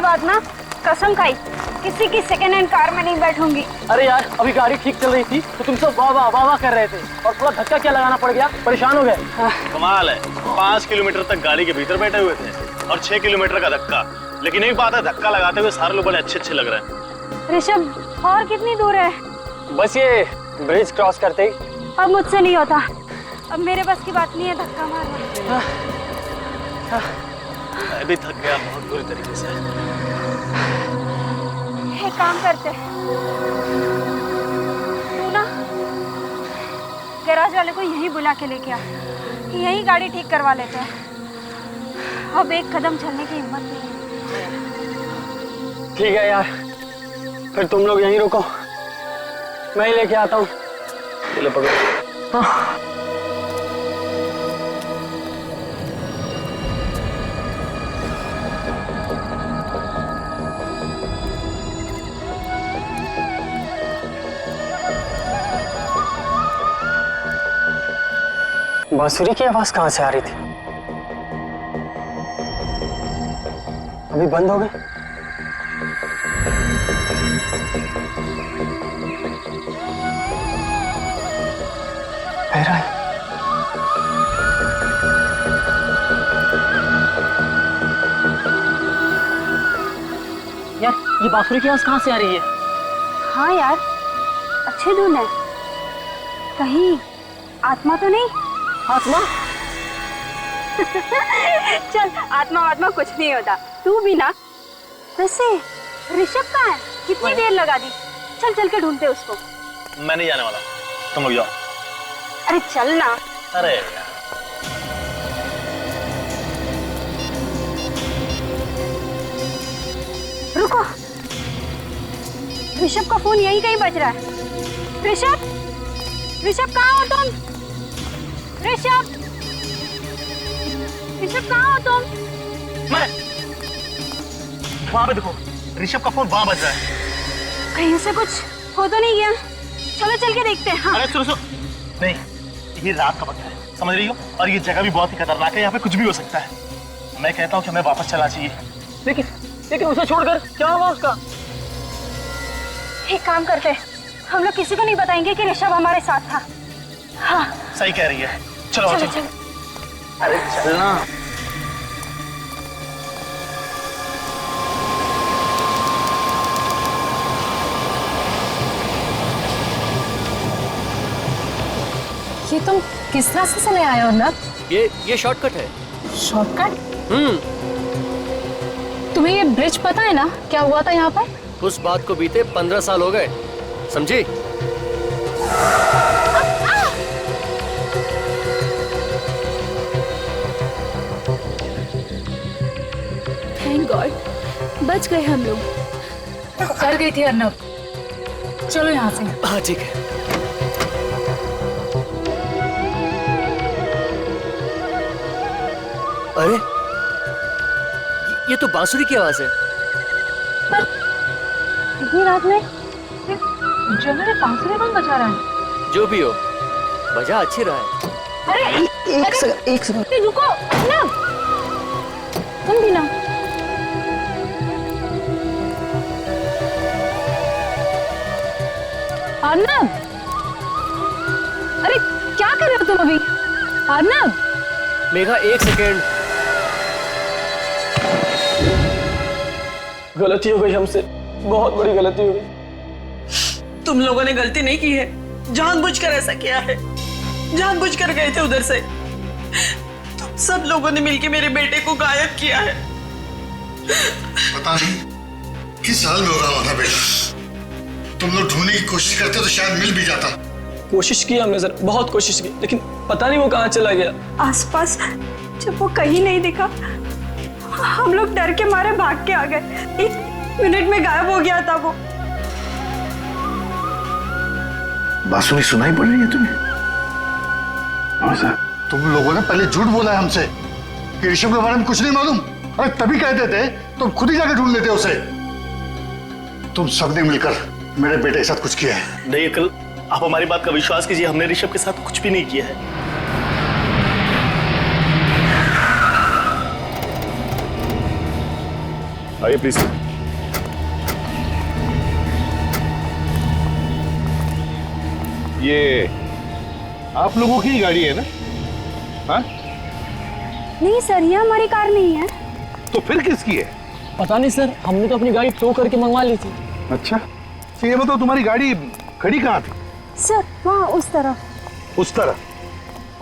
बाद ना कसम खाई किसी की सेकेंड हैंड कार में नहीं बैठूंगी। अरे यार अभी गाड़ी ठीक चल रही थी तो तुम सब वाह वाह वाह वाह कर रहे थे और पूरा धक्का क्या लगाना पड़ गया, परेशान हो गए। कमाल है, 5 किलोमीटर तक गाड़ी के भीतर बैठे हुए थे और 6 किलोमीटर का धक्का। लेकिन एक बात है, धक्का लगाते हुए सारे लोग बड़े अच्छे अच्छे लग रहे हैं। ऋषभ और कितनी दूर है? बस ये ब्रिज क्रॉस करते ही। अब मुझसे नहीं होता, अब मेरे बस की बात नहीं है धक्का मारना। मैं भी थक गया बहुत बुरी तरीके से। एक काम करते, तू ना गैराज वाले को यहीं बुला के लेके आ, यहीं गाड़ी ठीक करवा लेते हैं। अब एक कदम चलने की हिम्मत नहीं है। ठीक है यार, फिर तुम लोग यहीं रुको, मैं ही लेके आता हूँ। चलो पकड़ो। बांसुरी की आवाज कहाँ से आ रही थी? अभी बंद हो गए। यार ये बांसुरी की आवाज कहाँ से आ रही है? हाँ यार, अच्छी धुन है। कहीं आत्मा तो नहीं? आत्मा? चल आत्मा कुछ नहीं होता, तू भी ना। वैसे ऋषभ कहाँ है? कितनी देर लगा दी? चल चल के ढूंढते उसको। मैं नहीं जाने वाला, तुम लोग जाओ। अरे चल ना। अरे रुको, ऋषभ का फोन यहीं कहीं बज रहा है। ऋषभ कहाँ हो तुम? ऋषभ कहाँ हो तुम? मैं वहां पे देखो, ऋषभ का फोन वहां बज रहा है। कहीं से कुछ हो तो नहीं गया? चलो चल के देखते हैं। हाँ। अरे सुनो नहीं, ये रात का वक्त है, समझ रही हो? और ये जगह भी बहुत ही खतरनाक है, यहाँ पे कुछ भी हो सकता है। मैं कहता हूँ कि हमें वापस चलना चाहिए। लेकिन उसे छोड़कर क्या हुआ उसका? एक काम करते, हम लोग किसी को नहीं बताएंगे कि ऋषभ हमारे साथ था। हाँ सही कह रही है, चलो चलो चलो। चलो। अरे चलना। ये तुम किस रास्ते से ले आए हो ना? ये शॉर्टकट है। शॉर्टकट? तुम्हें ये ब्रिज पता है ना क्या हुआ था यहाँ पर? उस बात को बीते 15 साल हो गए, समझी? थैंक गॉड, बच गए हम लोग। कर गई थी अर्नब। चलो यहाँ से। हाँ ठीक है। अरे ये तो बांसुरी की आवाज है। इतनी रात में जंगल में बांसुरी कौन बजा रहा है? जो भी हो, बजा अच्छी रहा है। अरे एक सेकंड रुको ना, तुम भी ना। अर्नब, अरे क्या कर रहे हो तुम अभी? अर्नब, मेघा एक सेकेंड। गलती हो गई हमसे, बहुत बड़ी गलती हो गई। तुम लोगों ने गलती नहीं की है, जानबूझकर ऐसा किया है, जानबूझकर गए थे उधर से। तुम सब लोगों ने मिलकर मेरे बेटे को गायब किया है। पता नहीं किस हाल में होगा हमारा बेटा। तुम लोग ढूंढने की कोशिश करते तो शायद मिल भी जाता। कोशिश की हमने सर, बहुत कोशिश की, लेकिन पता नहीं वो कहाँ चला गया। आसपास जब वो कहीं नहीं दिखा, हम लोग डर के मारे भाग के आ गए। 1 मिनट में गायब हो गया था वो। बांसुरी सुनाई पड़ रही है तुम्हें? तुम लोगों ने पहले झूठ बोला है हमसे कि ऋषभ के बारे में कुछ नहीं मालूम। अरे तभी कहते थे तुम खुद ही जाकर ढूंढ लेते उसे। तुम सबने मिलकर मेरे बेटे के साथ कुछ किया है। नहीं अकल, आप हमारी बात का विश्वास कीजिए, हमने ऋषभ के साथ कुछ भी नहीं किया है। आइए प्लीज। ये आप लोगों की गाड़ी है ना? हाँ? नहीं सर, ये हमारी कार नहीं है। तो फिर किसकी है? पता नहीं सर, हमने तो अपनी गाड़ी टो करके मंगवा ली थी। अच्छा, तो ये बताओ तुम्हारी गाड़ी खड़ी कहाँ थी? सर वहाँ उस तरफ। उस तरह।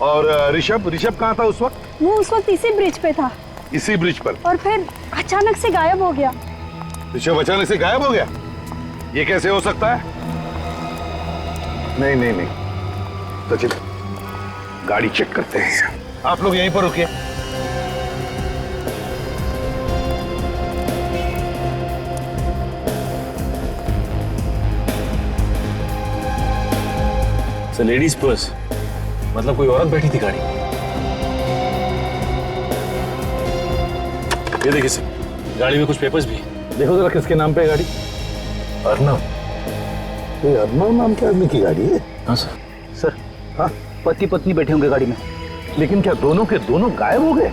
और ऋषभ कहाँ था उस वक्त? वो उस वक्त इसी ब्रिज पे था इसी ब्रिज पर। और फिर अचानक से गायब हो गया। ऋषभ अचानक से गायब हो गया? ये कैसे हो सकता है? नहीं नहीं नहीं, तो चलिए गाड़ी चेक करते हैं। आप लोग यहीं पर रुकिए। सर लेडीज पर्स, मतलब कोई औरत बैठी थी गाड़ी। ये देखिए सर, गाड़ी में कुछ पेपर्स भी हैं। देखो जरा किसके नाम पे है गाड़ी? अर्नब। ये अर्नब नाम के आदमी की गाड़ी है? हाँ सर। सर हाँ, पति पत्नी बैठे होंगे गाड़ी में। लेकिन क्या दोनों के दोनों गायब हो गए?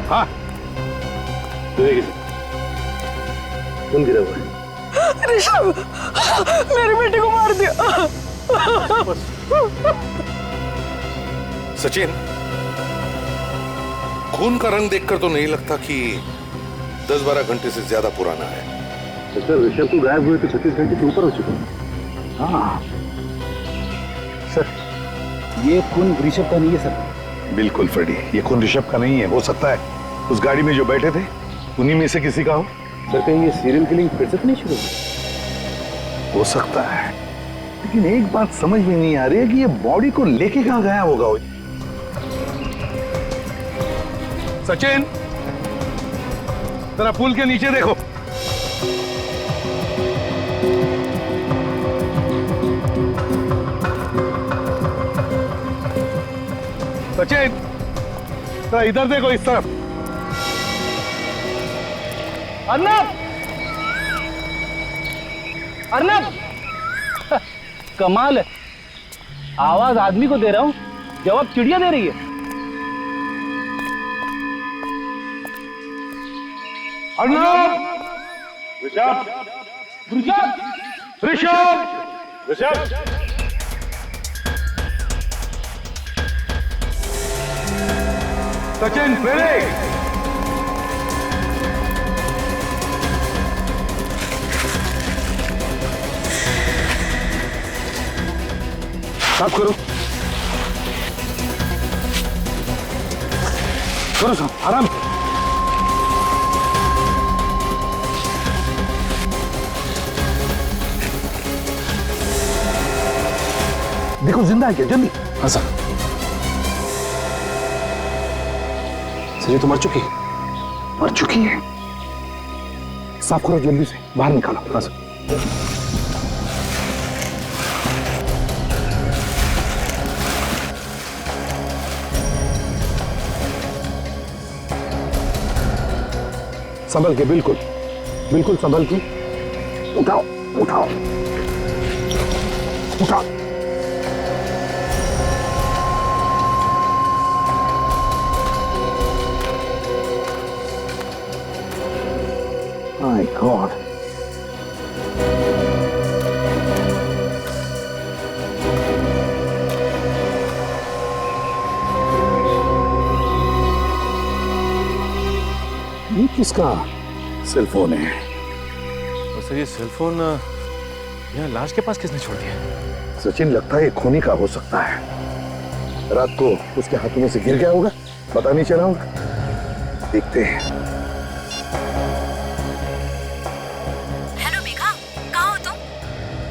हाँ, ये देखिए सर, खून गिरा हुआ है। ऋषभ, मेरे बेटे को मार दिया। सचिन, खून का रंग देखकर तो नहीं लगता कि 10-12 घंटे से ज्यादा पुराना है। तो सर ऋषभ को गायब हुए तो 36 घंटे से ऊपर हो चुके हैं। हाँ सर ये खून ऋषभ का नहीं है सर। बिल्कुल फ्रेडी, ये खून ऋषभ का नहीं है। हो सकता है उस गाड़ी में जो बैठे थे उन्हीं में से किसी का हो। सर कहीं ये सीरियल किलिंग फिर से तो नहीं शुरू हुई? हो सकता है, लेकिन एक बात समझ में नहीं आ रही है कि ये बॉडी को लेके कहां गया होगा वो। सचिन, जरा पुल के नीचे देखो। सचिन, जरा इधर देखो, इस तरफ। अर्नब, अर्नब, कमाल है, आवाज आदमी को दे रहा हूं, जवाब चिड़िया दे रही है। अर्नब! ऋषभ, ऋषभ! ऋषभ! ऋषभ, सचिन, ब्रेक! साफ करो, करो साफ, आराम। देखो जिंदा है क्या? जल्दी। हाँ सर। सर ये तो मर चुकी है। मर चुकी है? साफ करो जल्दी से, बाहर निकालो। हाँ सर। संभल के, बिल्कुल बिल्कुल संभल के। उठाओ उठाओ उठाओ। माय गॉड, ये किसका सेल फोन है? और सर ये सेल फोन यहाँ लाश के पास किसने छोड़ दिया? सचिन, लगता है खूनी का हो सकता है। रात को उसके हाथों में से गिर गया होगा, पता नहीं चला होगा। देखते हैं। हेलो मेघा, कहाँ हो तुम?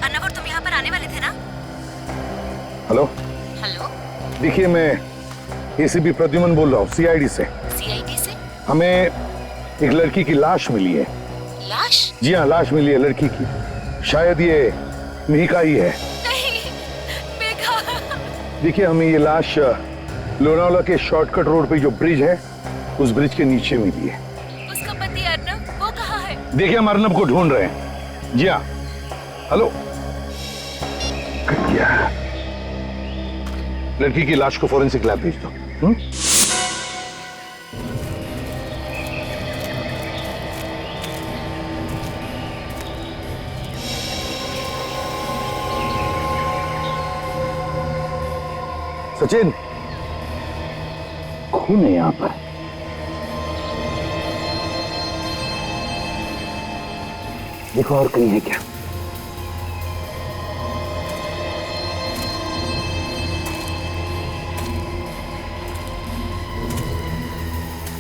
अर्नब और तुम यहाँ पर आने वाले थे ना? हेलो हेलो, देखिए, मैं एसीपी प्रद्युमन बोल रहा हूँ, सीआईडी से। सीआईडी से? हमें एक लड़की की लाश मिली है। लाश? जी हाँ, लाश मिली है लड़की की। शायद ये मिहिका ही है। नहीं, मेघा। देखिए, हमें ये लाश लोनावला के शॉर्टकट रोड पे जो ब्रिज है, उस ब्रिज के नीचे मिली है। उसका पति अर्नब, वो कहाँ है? देखिए, हम अर्नब को ढूंढ रहे हैं। जी हाँ। हेलो, किया। लड़की की लाश को फॉरेंसिक लैब भेज दो। सचिन, खून है यहां पर। देखो और कहीं है क्या?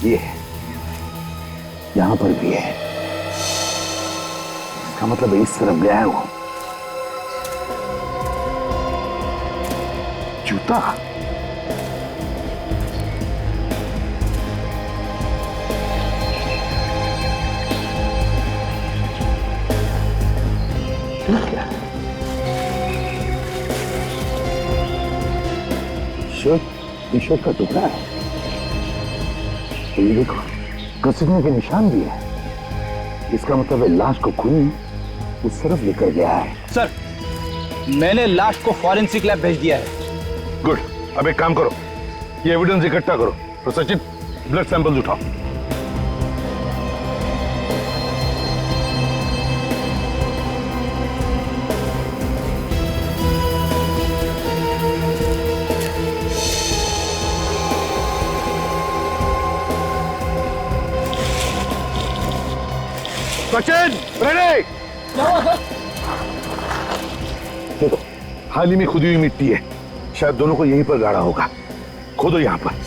ये है, यहां पर भी है। इसका मतलब इस तरफ गया है वो। जूता। क्या? टी शर्ट का टुकड़ा है। ये देखो, घसीटने के निशान भी है। इसका मतलब है लाश को खून उस तरफ लेकर गया है। सर, मैंने लाश को फॉरेंसिक लैब भेज दिया है। गुड। अब एक काम करो, ये एविडेंस इकट्ठा करो। तो सचिन, ब्लड सैंपल्स उठाओ। सचिन, रेडी? देखो, हाल ही में खुदी हुई मिट्टी है, शायद दोनों को यहीं पर गाड़ा होगा। खोदो यहां पर।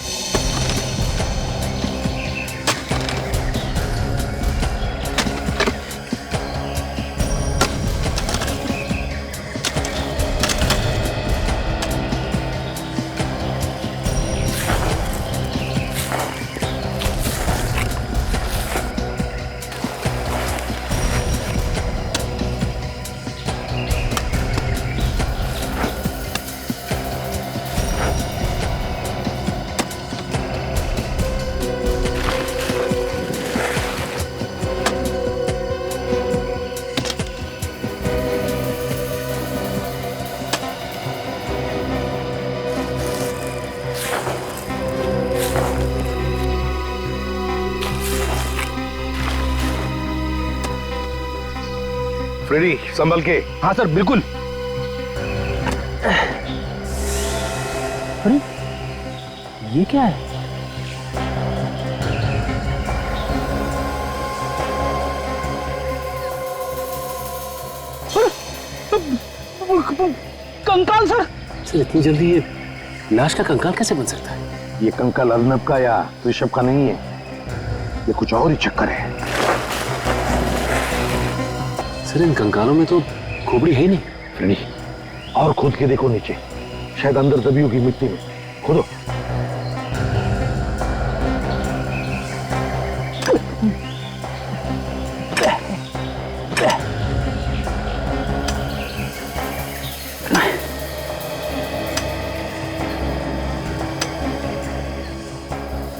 फ्रेडी, संभल के। हाँ सर, बिल्कुल। अरे, ये क्या है? कंकाल सर। सर, इतनी जल्दी ये लाश का कंकाल कैसे बन सकता है? ये कंकाल अर्नब का या ऋषभ का नहीं है, ये कुछ और ही चक्कर है। सर, इन कंकालों में तो खोपड़ी है ही नहीं। फ्रेडी, और खोद के देखो नीचे, शायद अंदर दबी होगी मिट्टी में। खोदो।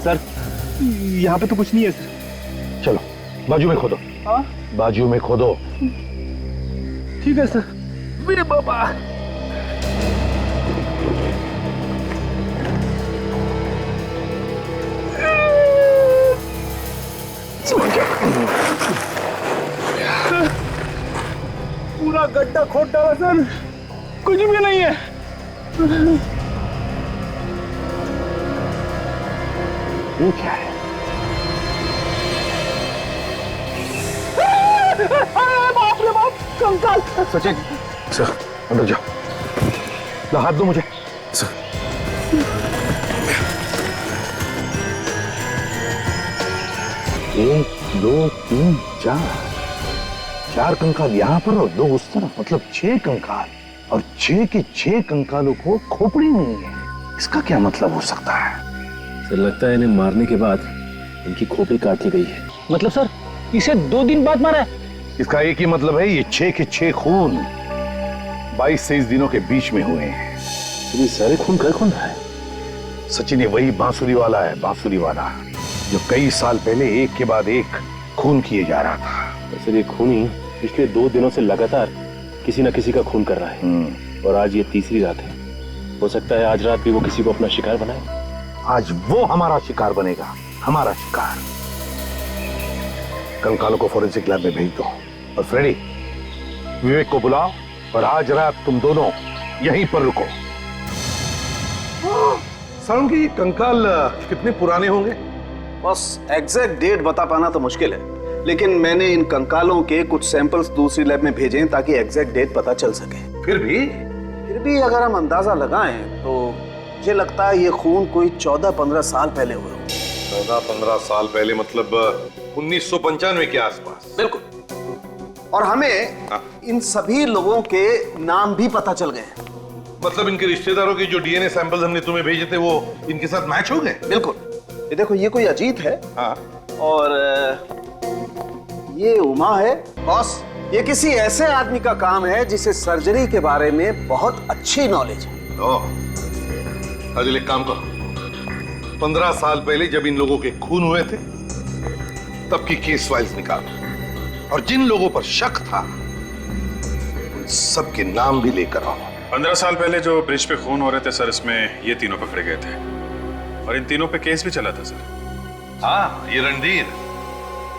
सर, यहाँ पे तो कुछ नहीं है सर। चलो, बाजू में खोदो। हाँ? बाजू में खोदो। ठीक है सर। मेरे बाबा। पूरा गड्ढा खोद डाला सर, कुछ भी नहीं है। ये क्या है? बाप रे बाप, कंकाल। सचिन, सर, अंदर जाओ। ला, हाथ दो मुझे। सर, एक, दो, तीन, चार कंकाल यहाँ पर और 2 उस तरफ, मतलब 6 कंकाल। और 6 के 6 कंकालों को खोपड़ी नहीं है। इसका क्या मतलब हो सकता है? सर, लगता है इन्हें मारने के बाद इनकी खोपड़ी काट ली गई है। मतलब सर, इसे 2 दिन बाद मारा है? इसका एक ही मतलब है, ये 6 के 6 खून 22-23 दिनों के बीच में हुए हैं। तो ये सारे खून कर कौन रहा है? सचिन, ये वही बांसुरी वाला है, बांसुरी वाला जो कई साल पहले एक के बाद एक खून किए जा रहा था। सर, ये खूनी पिछले 2 दिनों से लगातार किसी न किसी का खून कर रहा है। और आज ये तीसरी रात है। हो सकता है आज रात भी वो किसी को अपना शिकार बनाए। आज वो हमारा शिकार बनेगा, हमारा शिकार। कंकालों को फॉरेंसिक लैब में भेज दो और फ्रेडी, विवेक को बुलाओ और आज रात तुम दोनों यहीं पर रुको। साउंड की कंकाल कितने पुराने होंगे? बस एग्जैक्ट डेट बता पाना तो मुश्किल है, लेकिन मैंने इन कंकालों के कुछ सैंपल्स दूसरी लैब में भेजे हैं ताकि एग्जैक्ट डेट पता चल सके। फिर भी अगर हम अंदाजा लगाएं तो मुझे लगता है ये खून कोई 14-15 साल पहले हुआ हो। 14-15 साल पहले मतलब 1995 के आसपास। बिल्कुल। और हमें इन सभी लोगों के नाम भी पता चल गए। मतलब इनके रिश्तेदारों के जो डीएनए सैंपल्स हमने तुम्हें भेजे थे वो इनके साथ मैच हो गए? बिल्कुल। ये देखो, ये कोई अजीत है। हाँ। और ये उमा है। बॉस, ये किसी ऐसे आदमी का काम है जिसे सर्जरी के बारे में बहुत अच्छी नॉलेज है। अजल, एक काम करो, 15 साल पहले जब इन लोगों के खून हुए थे तब की केस फाइल्स निकालो और जिन लोगों पर शक था उन सबके नाम भी लेकर आओ। 15 साल पहले जो ब्रिज पे खून हो रहे थे सर, इसमें ये तीनों पकड़े गए थे और इन तीनों पे केस भी चला था सर। हाँ, ये रणधीर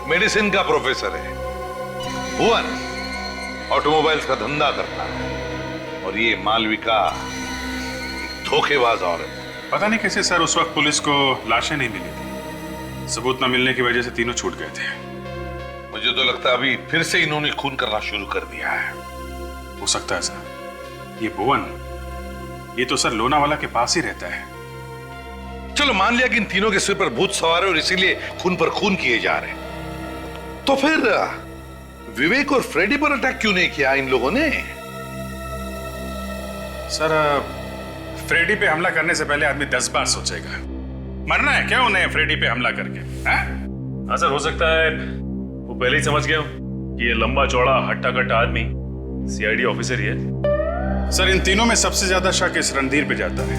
मेडिसिन का प्रोफेसर है, भुवन ऑटोमोबाइल्स का धंधा करता है और ये मालविका धोखेबाज औरत। पता नहीं कैसे सर उस वक्त पुलिस को लाशें नहीं मिली थी। सबूत न मिलने की वजह से तीनों छूट गए थे। मुझे तो लगता है अभी फिर से इन्होंने खून करना शुरू कर दिया है। हो सकता है सर। ये भुवन, ये तो सर लोनावाला के पास ही रहता है। चलो मान लिया कि इन तीनों के सिर पर भूत सवार है और इसीलिए खून पर खून किए जा रहे हैं, तो फिर विवेक और फ्रेडी पर अटैक क्यों नहीं किया इन लोगों ने? सर, फ्रेडी पे हमला करने से पहले आदमी 10 बार सोचेगा। मरना है क्या उन्हें फ्रेडी पे हमला करके? हाँ सर, हो सकता है वो पहले ही समझ गया कि ये लंबा चौड़ा हट्टा कट्टा आदमी सीआईडी ऑफिसर ही है। सर, इन तीनों में सबसे ज्यादा शक इस रणधीर पे जाता है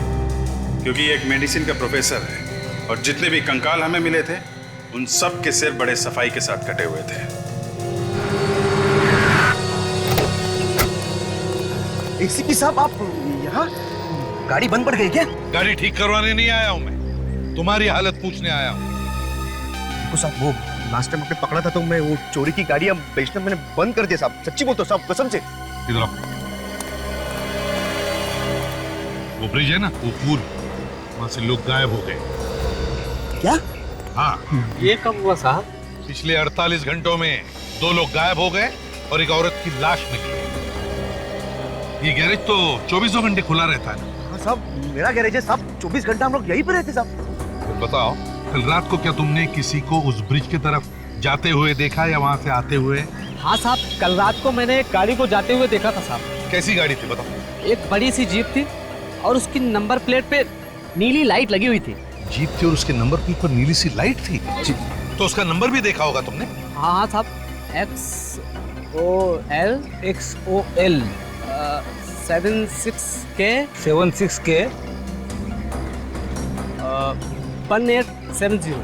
क्योंकि ये एक मेडिसिन का प्रोफेसर है और जितने भी कंकाल हमें मिले थे उन सब के सिर बड़े सफाई के साथ कटे हुए थे। एसीपी साहब, आप यहाँ? गाड़ी बंद पड़ गई क्या? गाड़ी ठीक करवाने नहीं आया हूं मैं, तुम्हारी हालत पूछने आया हूं। देखो साहब, वो लास्ट टाइम आपने पकड़ा था तो मैं वो चोरी की गाड़ी बेचना मैंने बंद कर दिया साहब। सच्ची बोलता हूँ साहब, कसम से। इधर आओ। वो ब्रिज है ना, वो पूल, वहां से लोग गायब हो गए। क्या? हाँ। ये कब हुआ साहब? पिछले 48 घंटों में 2 लोग गायब हो गए और एक औरत की लाश मिली। ये गैरेज तो 24 घंटे खुला रहता है। हाँ साहब, मेरा गैरेज है साहब, 24 घंटा हम लोग यहीं पे रहते साहब। तो बताओ, कल रात को क्या तुमने किसी को उस ब्रिज की तरफ जाते हुए देखा या वहां से आते हुए? हाँ साहब, कल रात को मैंने एक गाड़ी को जाते हुए देखा था साहब। कैसी गाड़ी थी बताओ? एक बड़ी सी जीप थी और उसकी नंबर प्लेट पे नीली लाइट लगी हुई थी। जीप थी और उसके नंबर प्लेट पर नीली सी लाइट थी? जी। तो उसका नंबर भी देखा होगा तुमने? हाँ साहब, XOL 76K 1870 1870।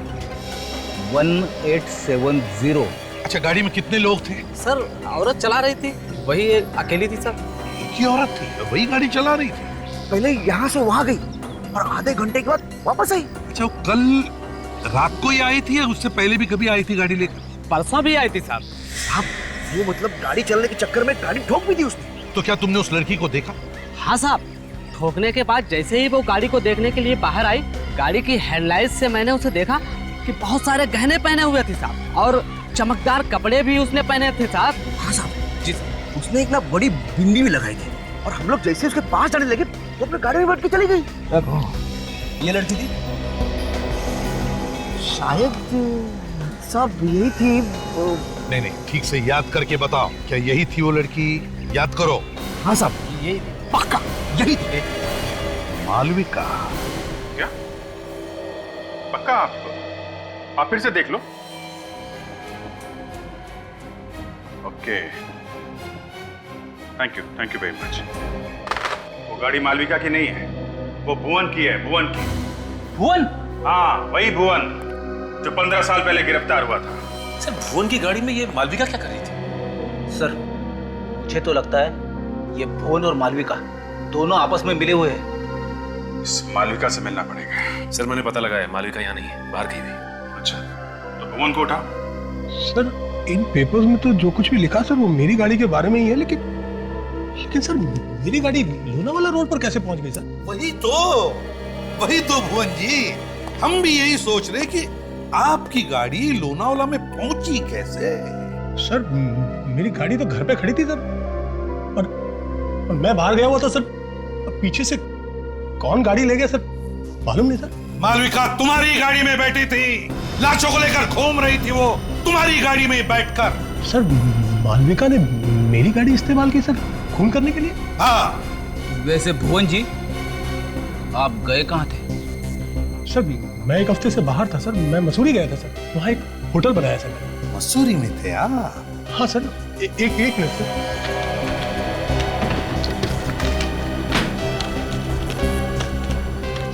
अच्छा, गाड़ी में कितने लोग थे? सर, औरत चला रही थी, वही एक अकेली थी सर। एक ही औरत थी, वही गाड़ी चला रही थी? पहले यहाँ से वहाँ गई और आधे घंटे के बाद वापस आई। अच्छा, कल रात को ही आई थी या उससे पहले भी कभी आई थी गाड़ी लेकर? परसों भी आई थी साहब। साहब, वो मतलब गाड़ी चलने के चक्कर में गाड़ी ठोक भी दी उसने। तो क्या तुमने उस लड़की को देखा? हाँ साहब, ठोकने के बाद जैसे ही वो गाड़ी को देखने के लिए बाहर आई, गाड़ी की हेडलाइट से मैंने उसे देखा कि बहुत सारे गहने पहने हुए थे साहब और चमकदार कपड़े भी उसने पहने थे साहब। हाँ साहब जी, उसने एक ना बड़ी बिंदी भी लगाई थी और हम लोग जैसे उसके पास जाने लगे वो अपने गाड़ी में बैठ के चली गई। ये लड़की थी शायद साहब, यही थी। नहीं, ठीक से याद करके बताओ, क्या यही थी वो लड़की? याद करो। हाँ साहब, यही पक्का यही थी। मालविका? क्या पक्का? आप फिर से देख लो। Okay, thank you very much. वो गाड़ी मालविका की नहीं है, वो भुवन की है। भुवन की। भुवन? हाँ, वही भुवन जो 15 साल पहले गिरफ्तार हुआ था। सर, भुवन की गाड़ी में ये मालविका क्या कर रही थी? सर, मुझे तो लगता है ये भुवन और मालविका दोनों आपस में मिले हुए हैं। इस मालविका से मिलना पड़ेगा। सर मैंने पता लगाया, मालविका यहाँ नहीं है, बाहर गई हुई। अच्छा, तो भुवन को उठाओ। सर इन पेपर्स में तो जो कुछ भी लिखा सर वो मेरी गाड़ी के बारे में ही है, लेकिन सर मेरी गाड़ी लोनावाला रोड पर कैसे पहुंच गई सर? वही तो भुवन जी, हम भी यही सोच रहे कि आपकी गाड़ी लोनावाला में पहुंची कैसे। सर मेरी गाड़ी तो घर पे खड़ी थी सर, और मैं बाहर गया हुआ था सर। अब पीछे से कौन गाड़ी ले गया सर मालूम नहीं सर। मालविका तुम्हारी गाड़ी में बैठी थी, लाशों को लेकर घूम रही थी वो तुम्हारी गाड़ी में बैठकर। सर मालविका ने मेरी गाड़ी इस्तेमाल की सर खून करने के लिए? हाँ। वैसे भुवन जी आप गए कहाँ थे? सर मैं एक हफ्ते से बाहर था सर, मैं मसूरी गया था सर, वहाँ एक होटल बनाया सर। मसूरी में थे? हाँ सर, एक मिनट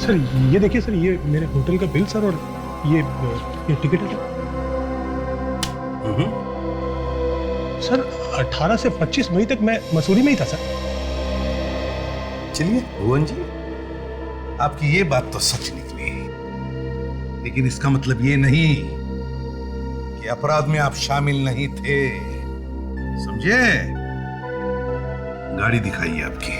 सर, ये देखिए सर, ये मेरे होटल का बिल सर, और ये टिकट है सर। 18 से 25 मई तक मैं मसूरी में ही था सर। चलिए भुवन जी, आपकी ये बात तो सच निकली, लेकिन इसका मतलब ये नहीं कि अपराध में आप शामिल नहीं थे, समझे? गाड़ी दिखाइए आपकी।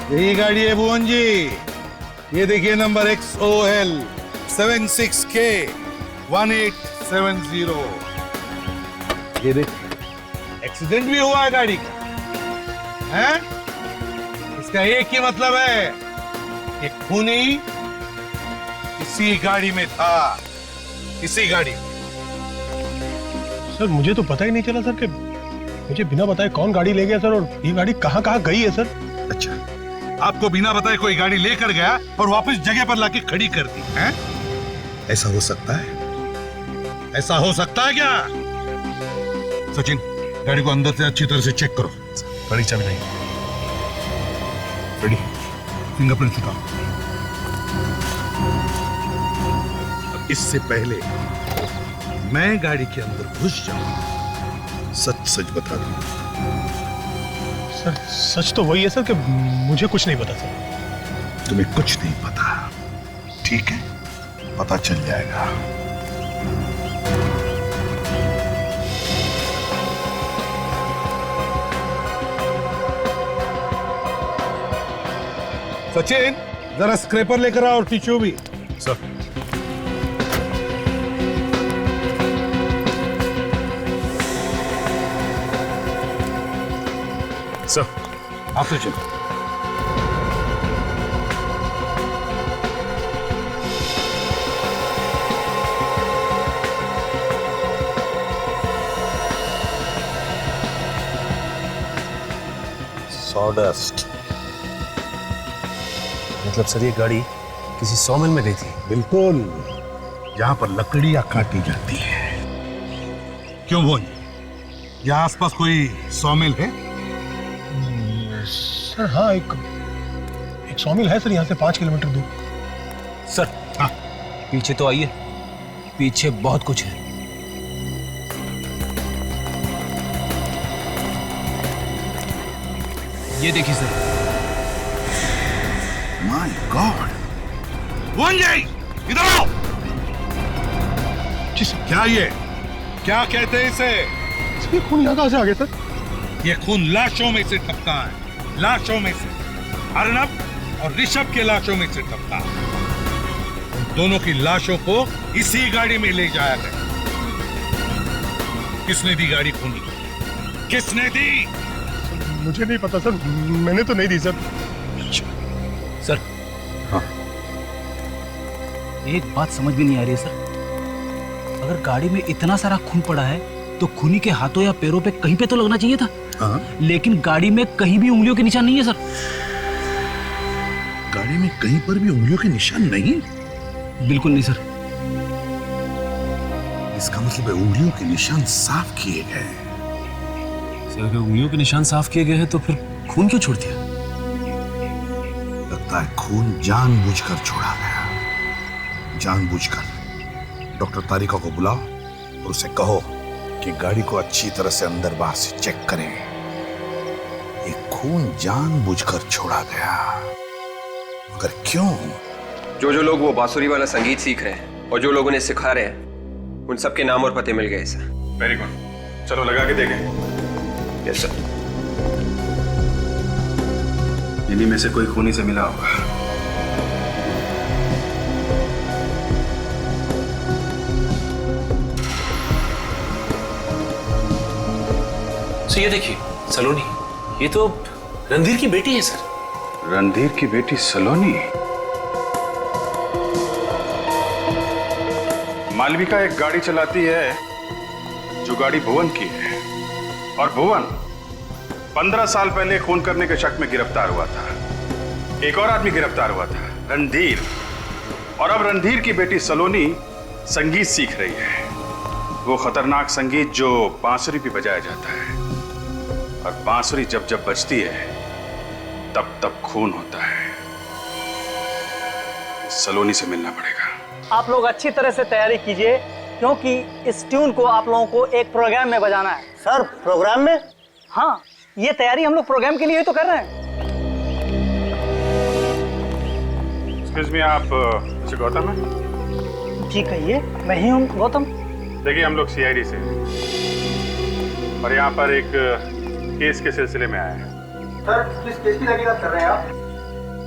यही गाड़ी है भुवन जी, ये देखिए नंबर XOL 76K 1870। ये देखिए एक्सीडेंट भी हुआ है गाड़ी का, हैं? इसका एक ही मतलब है कि खूनी इसी गाड़ी में था, इसी गाड़ी में। सर मुझे तो पता ही नहीं चला सर कि मुझे बिना बताए कौन गाड़ी ले गया सर, और ये गाड़ी कहाँ कहाँ गई है सर। अच्छा, आपको बिना बताए कोई गाड़ी लेकर गया और वापस जगह पर लाके खड़ी कर दी, हैं? ऐसा हो सकता है? ऐसा हो सकता है क्या? सचिन, गाड़ी को अंदर से अच्छी तरह से चेक करो। गाड़ी चाबी नहीं। रेडी, फिंगरप्रिंट निकालो। अब इससे पहले मैं गाड़ी के अंदर घुस जाऊं, सच सच बता दूं। सर सच तो वही है सर कि मुझे कुछ नहीं पता सर। तुम्हें कुछ नहीं पता, ठीक है? पता चल जाएगा। सचिन, जरा स्क्रैपर लेकर आओ और टिश्यू भी। सर सर आप तो चलो। सॉडस्ट, मतलब सर ये गाड़ी किसी सॉमिल में गई थी? बिल्कुल, जहां पर लकड़ियां काटी जाती है। क्यों भुवन, यहाँ आसपास कोई सॉमिल है? सर हाँ, एक सॉमिल है सर, यहाँ से 5 किलोमीटर दूर। सर हाँ, पीछे तो आइए, पीछे बहुत कुछ है। ये देखिए सर। माय गॉड, भुवन जी इधर आओ। क्या ये, क्या कहते हैं इसे? ये खून यहाँ कहाँ से आ गया सर? ये खून लाशों में से टपका है, लाशों में से। अर्नब और ऋषभ के लाशों में से टपका है। दोनों की लाशों को इसी गाड़ी में ले जाया गया। किसने दी गाड़ी खूनी? किसने दी? मुझे नहीं पता सर, मैंने तो नहीं दी सर। सर हाँ, एक बात समझ में नहीं आ रही है सर। अगर गाड़ी में इतना सारा खून पड़ा है तो खूनी के हाथों या पैरों पे कहीं पे तो लगना चाहिए था। हाँ। लेकिन गाड़ी में कहीं भी उंगलियों के निशान नहीं है सर। गाड़ी में कहीं पर भी उंगलियों के निशान नहीं? बिल्कुल नहीं सर। इसका मतलब है उंगलियों के निशान साफ किए गए। सर अगर उंगलियों के निशान साफ किए गए हैं तो फिर खून क्यों छोड़ दिया? लगता है खून जानबूझकर छोड़ा गया। जानबूझकर डॉक्टर तारिका को बुलाओ और उसे कहो कि गाड़ी को अच्छी तरह से अंदर बाहर से चेक करें। ये खून जानबूझकर छोड़ा गया, मगर क्यों? जो लोग वो बांसुरी वाला संगीत सीख रहे हैं और जो लोग उन्हें सिखा रहे हैं, उन सबके नाम और पते मिल गए सर। वेरी गुड, चलो लगा के देखें। Yes sir. इन्हीं में से कोई खूनी से मिला होगा। सर ये देखिए सलोनी, ये तो रणधीर की बेटी है सर। रणधीर की बेटी सलोनी? मालविका एक गाड़ी चलाती है जो गाड़ी भुवन की है, और भुवन 15 साल पहले खून करने के शक में गिरफ्तार हुआ था। एक और आदमी गिरफ्तार हुआ था, रणधीर। और अब रणधीर की बेटी सलोनी संगीत सीख रही है, वो खतरनाक संगीत जो बांसुरी पे बजाया जाता है। और बांसुरी जब जब बजती है तब तब खून होता है। सलोनी से मिलना पड़ेगा। आप लोग अच्छी तरह से तैयारी कीजिए, क्योंकि इस ट्यून को आप लोगों को एक प्रोग्राम में बजाना है। सर प्रोग्राम में? हाँ, ये तैयारी हम लोग प्रोग्राम के लिए ही तो कर रहे हैं। एक्सक्यूज मी, आप मिस्टर गौतम हैं? जी कहिए, मैं ही हूँ गौतम। देखिए हम लोग सीआईडी से हैं और यहाँ पर एक केस के सिलसिले में आए हैं। सर किस केस की तहकीकात कर रहे हैं आप?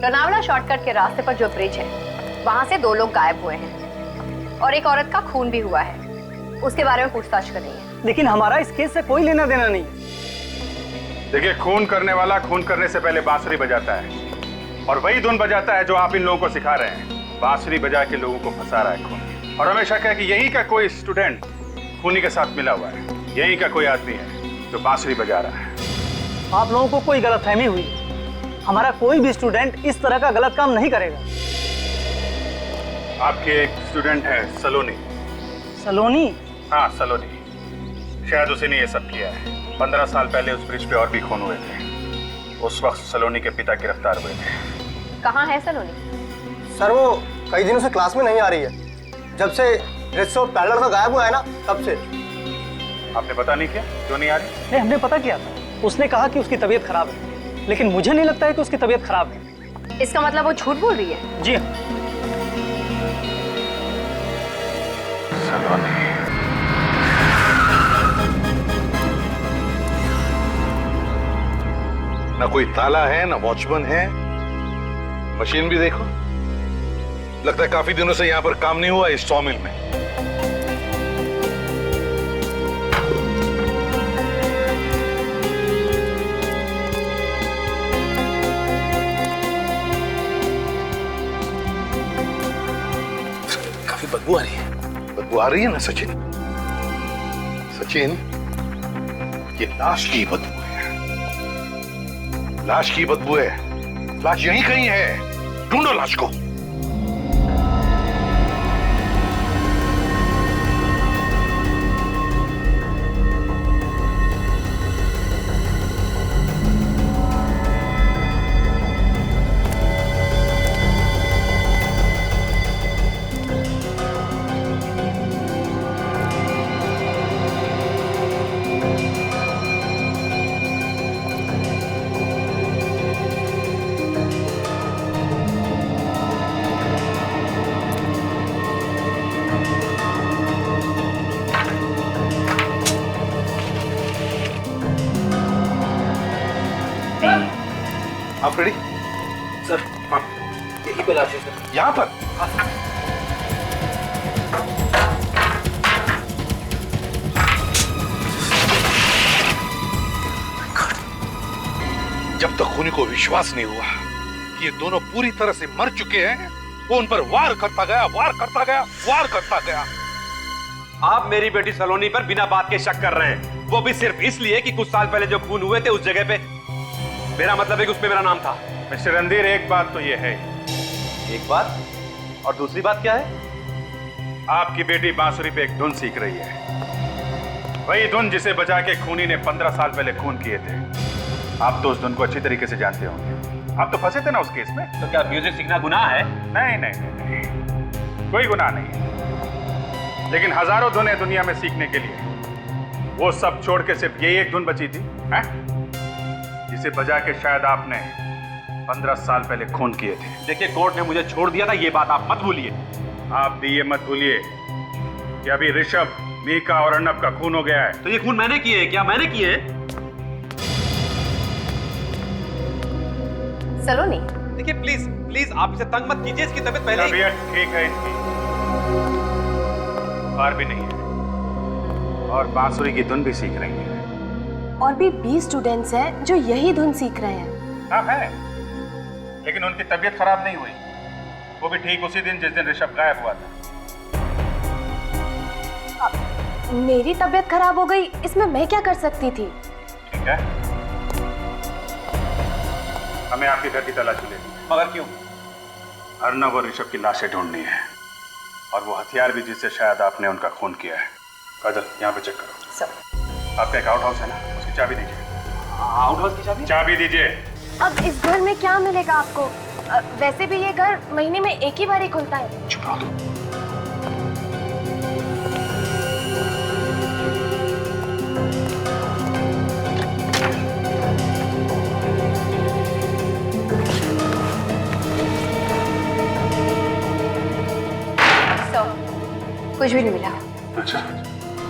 लोनावला शॉर्टकट के रास्ते पर जो ब्रिज है, वहाँ से 2 लोग गायब हुए हैं और एक औरत का खून भी हुआ है। उसके बारे में पूछताछ कर रही है। लेकिन हमारा इस केस से कोई लेना देना नहीं। देखिए, खून करने वाला खून करने से पहले बांसुरी बजाता है, और वही धुन बजाता है जो आप इन लोगों को सिखा रहे हैं। बांसुरी बजा के लोगों को फंसा रहा है खून। और हमें शक है कि यहीं का कोई स्टूडेंट खूनी के साथ मिला हुआ है। यहीं का कोई आदमी है जो बांसुरी बजा रहा है। आप लोगों को कोई गलतफहमी हुई। हमारा कोई भी स्टूडेंट इस तरह का गलत काम नहीं करेगा। आपके एक स्टूडेंट है सलोनी। सलोनी? हाँ सलोनी, शायद उसी ने ये सब किया है। 15 साल पहले उस ब्रिज पे और भी खून हुए थे। उस वक्त सलोनी के पिता गिरफ्तार हुए थे। कहाँ है सलोनी? सर वो कई दिनों से क्लास में नहीं आ रही है। जब से रिश्ते पहला लड़का गायब हुआ है ना, तब से। आपने पता नहीं किया क्यों नहीं आ रही? नहीं, हमने पता किया था। उसने कहा कि उसकी तबीयत खराब है, लेकिन मुझे नहीं लगता है कि उसकी तबीयत खराब है। इसका मतलब वो झूठ बोल रही है? जी हाँ। सलोनी, ना कोई ताला है, ना वॉचमैन है। मशीन भी देखो, लगता है काफी दिनों से यहाँ पर काम नहीं हुआ इस सॉमिल में। काफी बदबू आ रही है। बदबू आ रही है ना सचिन? सचिन, ये लाश की बदबू है। लाश की बदबू है। लाश यहीं कहीं है, ढूंढो लाश को। आप रेडी? सर हाँ, यही पे लाश है सर। यहाँ पर? जब तक खूनी को विश्वास नहीं हुआ कि ये दोनों पूरी तरह से मर चुके हैं, वो उन पर वार करता गया, वार करता गया, वार करता गया। आप मेरी बेटी सलोनी पर बिना बात के शक कर रहे हैं, वो भी सिर्फ इसलिए कि कुछ साल पहले जो खून हुए थे उस जगह पे मेरा मतलब है कि उसमें मेरा नाम था। मिस्टर रणधीर, एक बात तो ये है। एक बात? और दूसरी बात क्या है? आपकी बेटी बांसुरी पे एक धुन सीख रही है, वही धुन जिसे बजा के खूनी ने 15 साल पहले खून किए थे। आप तो उस धुन को अच्छी तरीके से जानते होंगे, आप तो फंसे थे ना उस केस में। तो क्या म्यूजिक सीखना गुनाह है? नहीं नहीं नहीं, कोई गुनाह नहीं है। लेकिन हजारों धुनें दुनिया में सीखने के लिए वो सब छोड़ के सिर्फ यही एक धुन बची थी, हैं? जिसे बजा के शायद आपने 15 साल पहले खून किए थे। देखिए, कोर्ट ने मुझे छोड़ दिया था, ये बात आप मत भूलिए। आप भी ये मत भूलिए कि अभी ऋषभ, मीका और अर्नब का खून हो गया है। तो ये खून मैंने किए? क्या मैंने किए? सलोनी, देखिए प्लीज प्लीज आप इसे तंग मत कीजिए, इसकी तबीयत पहले तबीयत ठीक है इनकी, बुखार भी नहीं है और बांसुरी की धुन भी सीख रही है। और भी 20 स्टूडेंट्स हैं जो यही धुन सीख रहे हैं। हाँ है, लेकिन उनकी तबीयत खराब नहीं हुई। वो भी ठीक उसी दिन जिस दिन ऋषभ गायब हुआ था। मेरी तबीयत खराब हो गई, इसमें मैं क्या कर सकती थी? ठीक है, हमें आपके घर की तलाशी लेनी है। मगर क्यों? अर्नब और ऋषभ की लाशें ढूंढनी है और वो हथियार भी जिससे शायद आपने उनका खून किया है। काजल, यहाँ पे चेक करो। सर, आपका एक आउट हाउस है ना, उसकी चाबी दीजिए। आउट हाउस की चाबी? चाबी दीजिए। अब इस घर में क्या मिलेगा आपको? वैसे भी ये घर महीने में एक ही बार ही खुलता है। चुप रहो तुम। कुछ भी नहीं मिला। अच्छा,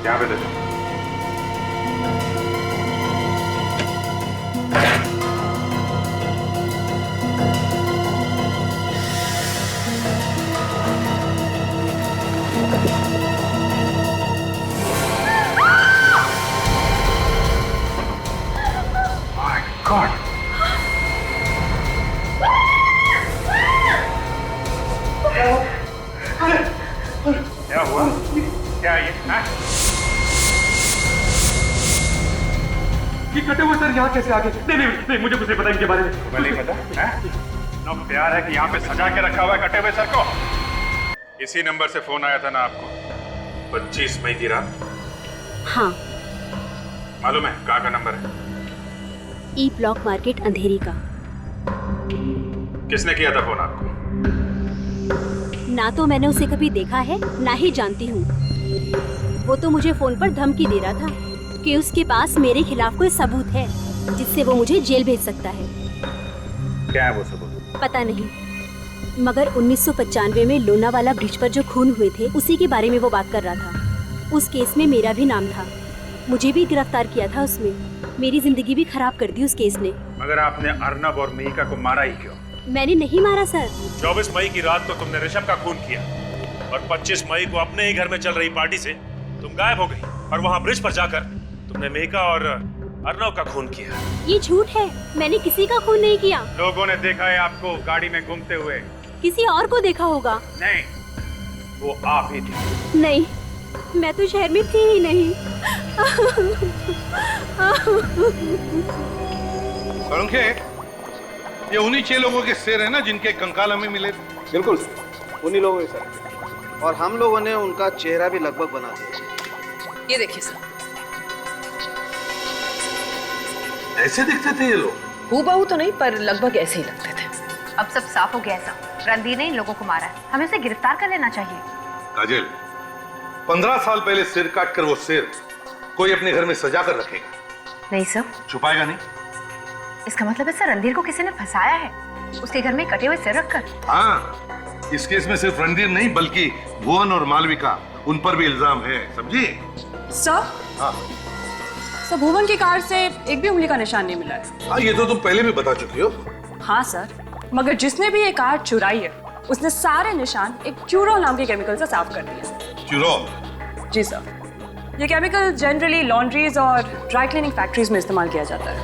यहाँ पे दे दो। My God! क्या हुआ? क्या ये? ये कटे हुए सर यहाँ कैसे आ गए? नहीं नहीं नहीं, मुझे कुछ नहीं पता इनके बारे में। तुम्हें नहीं पता? ना प्यार है कि यहाँ पे सजा के रखा हुआ है कटे हुए सर को। इसी नंबर से फोन आया था ना आपको 25 मई की रात? हाँ। मालूम है कहाँ का नंबर है? ई ब्लॉक मार्केट अंधेरी का। किसने किया था फोन आपको? ना तो मैंने उसे कभी देखा है, ना ही जानती हूँ। वो तो मुझे फोन पर धमकी दे रहा था कि उसके पास मेरे खिलाफ कोई सबूत है जिससे वो मुझे जेल भेज सकता है। क्या है वो सबूत? पता नहीं, मगर 1995 में लोनावाला ब्रिज पर जो खून हुए थे उसी के बारे में वो बात कर रहा था। उस केस में मेरा भी नाम था, मुझे भी गिरफ्तार किया था उसमें। मेरी जिंदगी भी खराब कर दी उस केस ने। मगर आपने अर्नब और मीका को मारा ही क्यों? मैंने नहीं मारा सर। 24 मई की रात को तुमने ऋषभ का खून किया और 25 मई को अपने ही घर में चल रही पार्टी से तुम गायब हो गई और वहाँ ब्रिज पर जाकर तुमने मीका और अर्नब का खून किया। ये झूठ है, मैंने किसी का खून नहीं किया। लोगों ने देखा है आपको गाड़ी में घूमते हुए। किसी और को देखा होगा। नहीं, वो आप ही थी। नहीं, मैं तो शहर में थी ही नहीं। सरुखे, ये उन्हीं 6 लोगों के सिर है ना जिनके कंकाल हमें मिले? बिल्कुल, उन्हीं लोगों के सर। और हम लोगों ने उनका चेहरा भी लगभग बना दिया। ये देखिए सर। ऐसे दिखते थे ये लोग? हूबहू तो नहीं, पर लगभग ऐसे ही लगते थे। अब सब साफ हो गया है सब। रणधीर ने इन लोगों को मारा है, हमें उसे गिरफ्तार कर लेना चाहिए। काजल, 15 साल पहले सिर काट कर वो सिर कोई अपने घर में सजा कर रखेगा? नहीं सर। छुपाएगा नहीं? इसका मतलब है सर रणधीर को किसी ने फंसाया है, उसके घर में कटे हुए सिर रखकर। हाँ, इस केस में सिर्फ रणधीर नहीं बल्कि भुवन और मालविका, उन पर भी इल्जाम है, समझी? सर? हाँ। सर, भुवन की कार से एक भी उंगली का निशान नहीं मिला है। हाँ, ये तो तुम पहले भी बता चुकी हो। हाँ सर, मगर जिसने भी ये कार चुराई है उसने सारे निशान एक क्यूरोल नाम के केमिकल से साफ कर दिया। क्यूरोल? जी सर। ये केमिकल जनरली लॉन्ड्रीज और ड्राई क्लीनिंग फैक्ट्रीज में इस्तेमाल किया जाता है।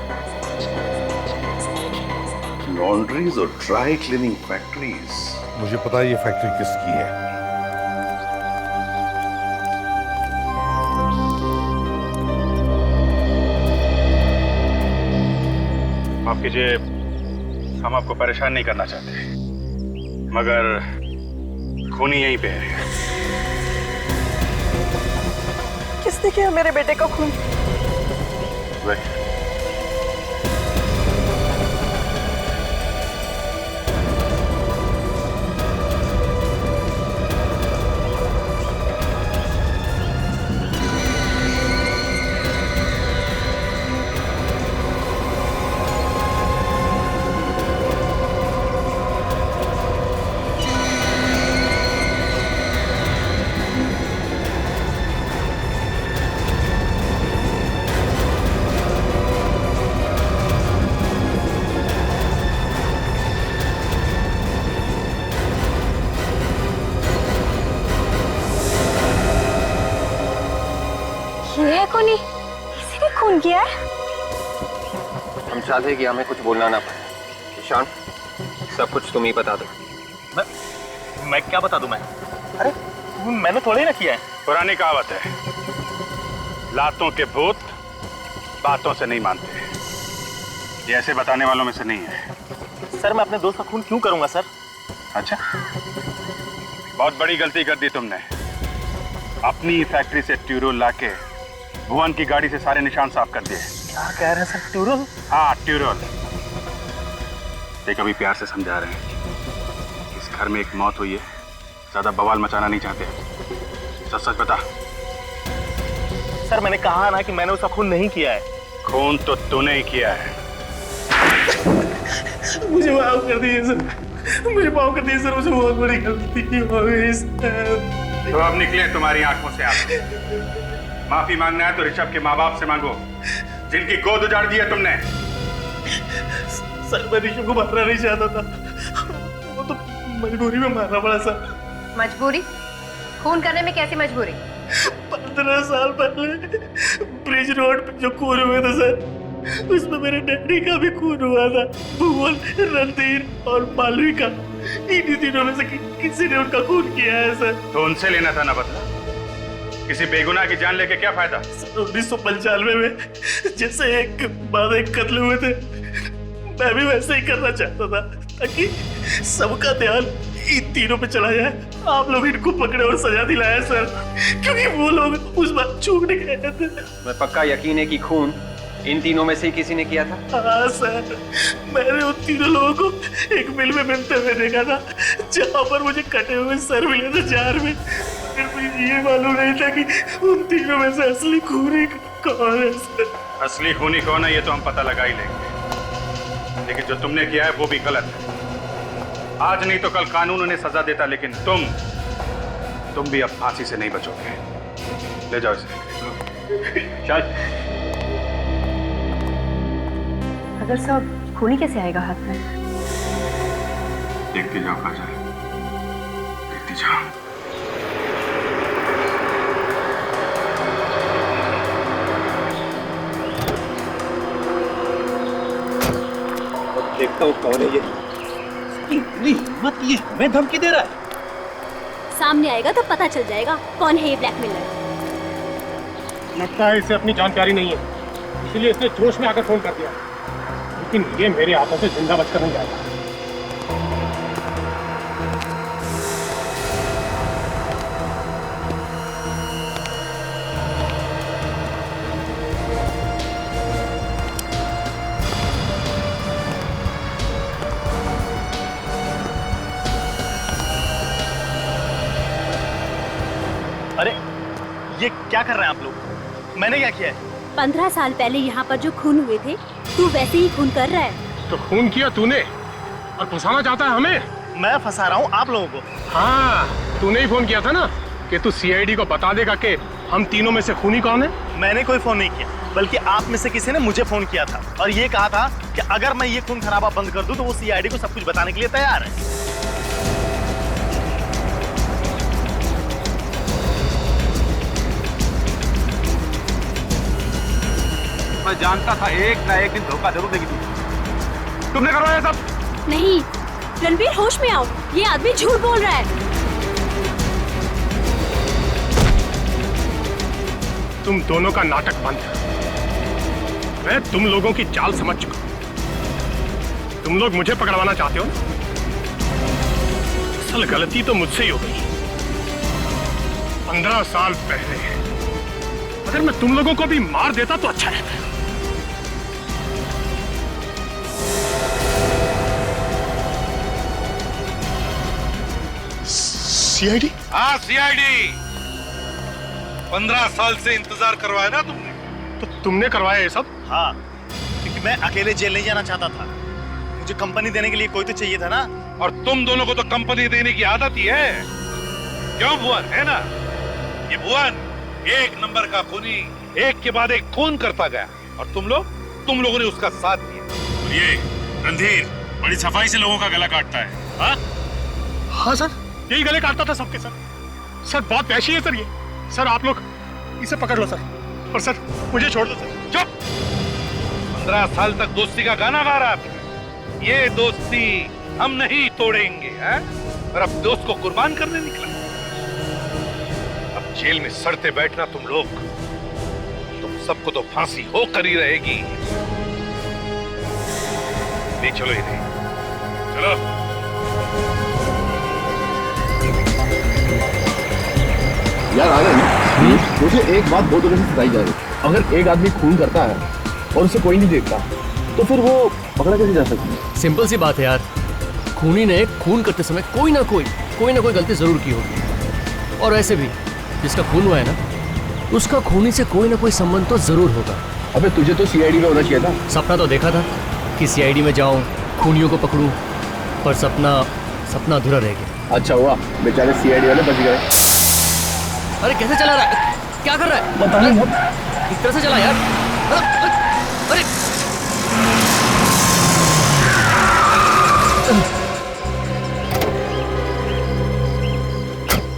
लॉन्ड्रीज और ड्राई क्लीनिंग फैक्ट्रीज? मुझे पता है ये फैक्ट्री किसकी है। माफ कीजिए, हम आपको परेशान नहीं करना चाहते, मगर खूनी यहीं पे है। किसने किया मेरे बेटे का खून? वही। को नहीं, किसी ने खून किया है? हम चाहते हैं कि हमें कुछ बोलना ना पड़े। ईशान, सब कुछ तुम ही बता दो। मैं क्या बता दूं मैं? अरे मैंने थोड़ा ही ना किया है। पुरानी कहावत है, लातों के भूत बातों से नहीं मानते। ये ऐसे बताने वालों में से नहीं है। सर मैं अपने दोस्त का खून क्यों करूंगा सर? अच्छा, बहुत बड़ी गलती कर दी तुमने। अपनी फैक्ट्री से ट्यूरोल लाके भुवन की गाड़ी से सारे निशान साफ कर दिए। क्या कह रहे हैं सर? ट्यूरोल? हाँ, ट्यूरोल। देख, अभी प्यार से समझा रहे हैं, इस घर में एक मौत हुई है, ज्यादा बवाल मचाना नहीं चाहते। सच सच बता। सर मैंने कहा ना कि मैंने उसका खून नहीं किया है। खून तो तूने ही किया है। मुझे माफ कर दीजिए सर, मुझे माफ कर दीजिए सर, मुझे बहुत बड़ी गलती हो गई सर। तो अब निकले तुम्हारी आंखों से आंसू। माफी मांगना है तो ऋषभ के माँ बाप से मांगो, जिनकी गोद उजाड़ दी है तुमने। सर मैं ऋषभ को मारना नहीं चाहता था, वो तो मजबूरी में मारना पड़ा सर। मजबूरी? खून करने में कैसी मजबूरी? 15 साल पहले ब्रिज रोड पे जो खून हुए थे सर, उसमें मेरे डैडी का भी खून हुआ था। भुवन, रणधीर और मालविका, इन्हीं तीनों में से किसी ने उनका खून किया है सर। तो उनसे लेना था ना बदला। किसी बेगुनाह की जान लेके क्या फायदा? 1995 में जैसे एक बाद एक कत्ल हुए थे, मैं भी वैसे ही करना चाहता था, ताकि सबका ध्यान इन तीनों पे चला जाए। आप लोग इनको पकड़े और सजा दिलाया सर, क्योंकि वो लोग उस बात छूट गए थे। मैं पक्का यकीन है कि खून इन तीनों में से किसी ने किया था। हाँ सर, मैंने उन तीनों लोगों को एक मिल में मिलते हुए देखा था, जहाँ पर मुझे कटे हुए सर मिले थे जार में। फिर मुझे ये मालूम नहीं था कि उन तीनों में से असली खूनी कौन है सर। असली खूनी कौन है ये तो हम पता लगा ही लेंगे, लेकिन जो तुमने किया है वो भी गलत है। आज नहीं तो कल कानून उन्हें सजा देता, लेकिन तुम भी अब फांसी से नहीं बचोगे। ले जाओ इसे। चल। अगर सब खूनी कैसे आएगा हाथ में? देखती जाओ काजल, देखती जाओ। देखता हूँ कौन है ये। इतनी हिम्मत, ये हमें धमकी दे रहा है। सामने आएगा तो पता चल जाएगा कौन है ये ब्लैकमेलर। लगता है इसे अपनी जान प्यारी नहीं है, इसलिए इसने जोश में आकर फोन कर दिया, लेकिन ये मेरे हाथों से जिंदा बचकर नहीं जाएगा। अरे ये क्या कर रहे हैं आप लोग? मैंने क्या किया है? 15 साल पहले यहाँ पर जो खून हुए थे, तू वैसे ही खून कर रहा है। तो खून किया तूने और फंसाना चाहता है हमें? मैं फंसा रहा हूँ आप लोगों को। हाँ, तूने ही फोन किया था ना कि तू सीआईडी को बता देगा कि हम तीनों में से खूनी कौन है। मैंने कोई फोन नहीं किया, बल्कि आप में से किसी ने मुझे फोन किया था और ये कहा था कि अगर मैं ये खून खराबा बंद कर दूं तो वो सीआईडी को सब कुछ बताने के लिए तैयार है। मैं जानता था एक ना एक दिन धोखा जरूर देगी तुमने करवाया सब। नहीं रणवीर, होश में आओ, ये आदमी झूठ बोल रहा है। तुम दोनों का नाटक बंद है। मैं तुम लोगों की चाल समझ चुका हूं। तुम लोग मुझे पकड़वाना चाहते हो। असल गलती तो मुझसे ही हो गई। 15 साल पहले अगर मैं तुम लोगों को भी मार देता तो अच्छा रहता। सीआईडी? हाँ सीआईडी। 15 साल से इंतजार करवाया ना तुमने? तो तुमने करवाया ये सब? हाँ, क्योंकि मैं अकेले जेल नहीं जाना चाहता था। मुझे कंपनी देने के लिए कोई तो चाहिए था ना। और तुम दोनों को तो कंपनी देने की आदत ही है। क्यों भुवन, है ना? ये भुवन एक नंबर का खूनी, एक के बाद एक खून करता गया और तुम लोगों ने उसका साथ दिया। और ये रणधीर बड़ी सफाई से लोगों का गला काटता है। हाँ हाँ सर, यही गले काटता था सबके सर। सर बहुत वैशी है सर ये। सर आप लोग इसे पकड़ लो सर। और सर मुझे छोड़ दो सर। चुप। 15 साल तक दोस्ती का गाना गा रहा था। ये दोस्ती हम नहीं तोड़ेंगे, हैं? और अब दोस्त को कुर्बान करने निकला। अब जेल में सड़ते बैठना तुम लोग, तुम सबको तो फांसी होकर ही रहेगी। नहीं चलो इन्हें, चलो। यार आ गए ना, मुझे एक बात बहुत दिनों से बताई जा रही है। अगर एक आदमी खून करता है और उसे कोई नहीं देखता तो फिर वो पकड़ा कैसे जा सकती है? सिंपल सी बात है यार, खूनी ने खून करते समय कोई ना कोई गलती जरूर की होगी। और वैसे भी जिसका खून हुआ है ना, उसका खूनी से कोई ना कोई संबंध तो जरूर होगा। अबे तुझे तो सीआईडी में होना चाहिए था। सपना तो देखा था कि सीआईडी में जाऊं, खूनियों को पकड़ूं, पर सपना अधूरा रह गया। अच्छा हुआ बेचारे सीआईडी वाले बच गए। अरे कैसे चला रहा है? क्या कर रहा है? पता नहीं, इस तरह से चला यार। अरे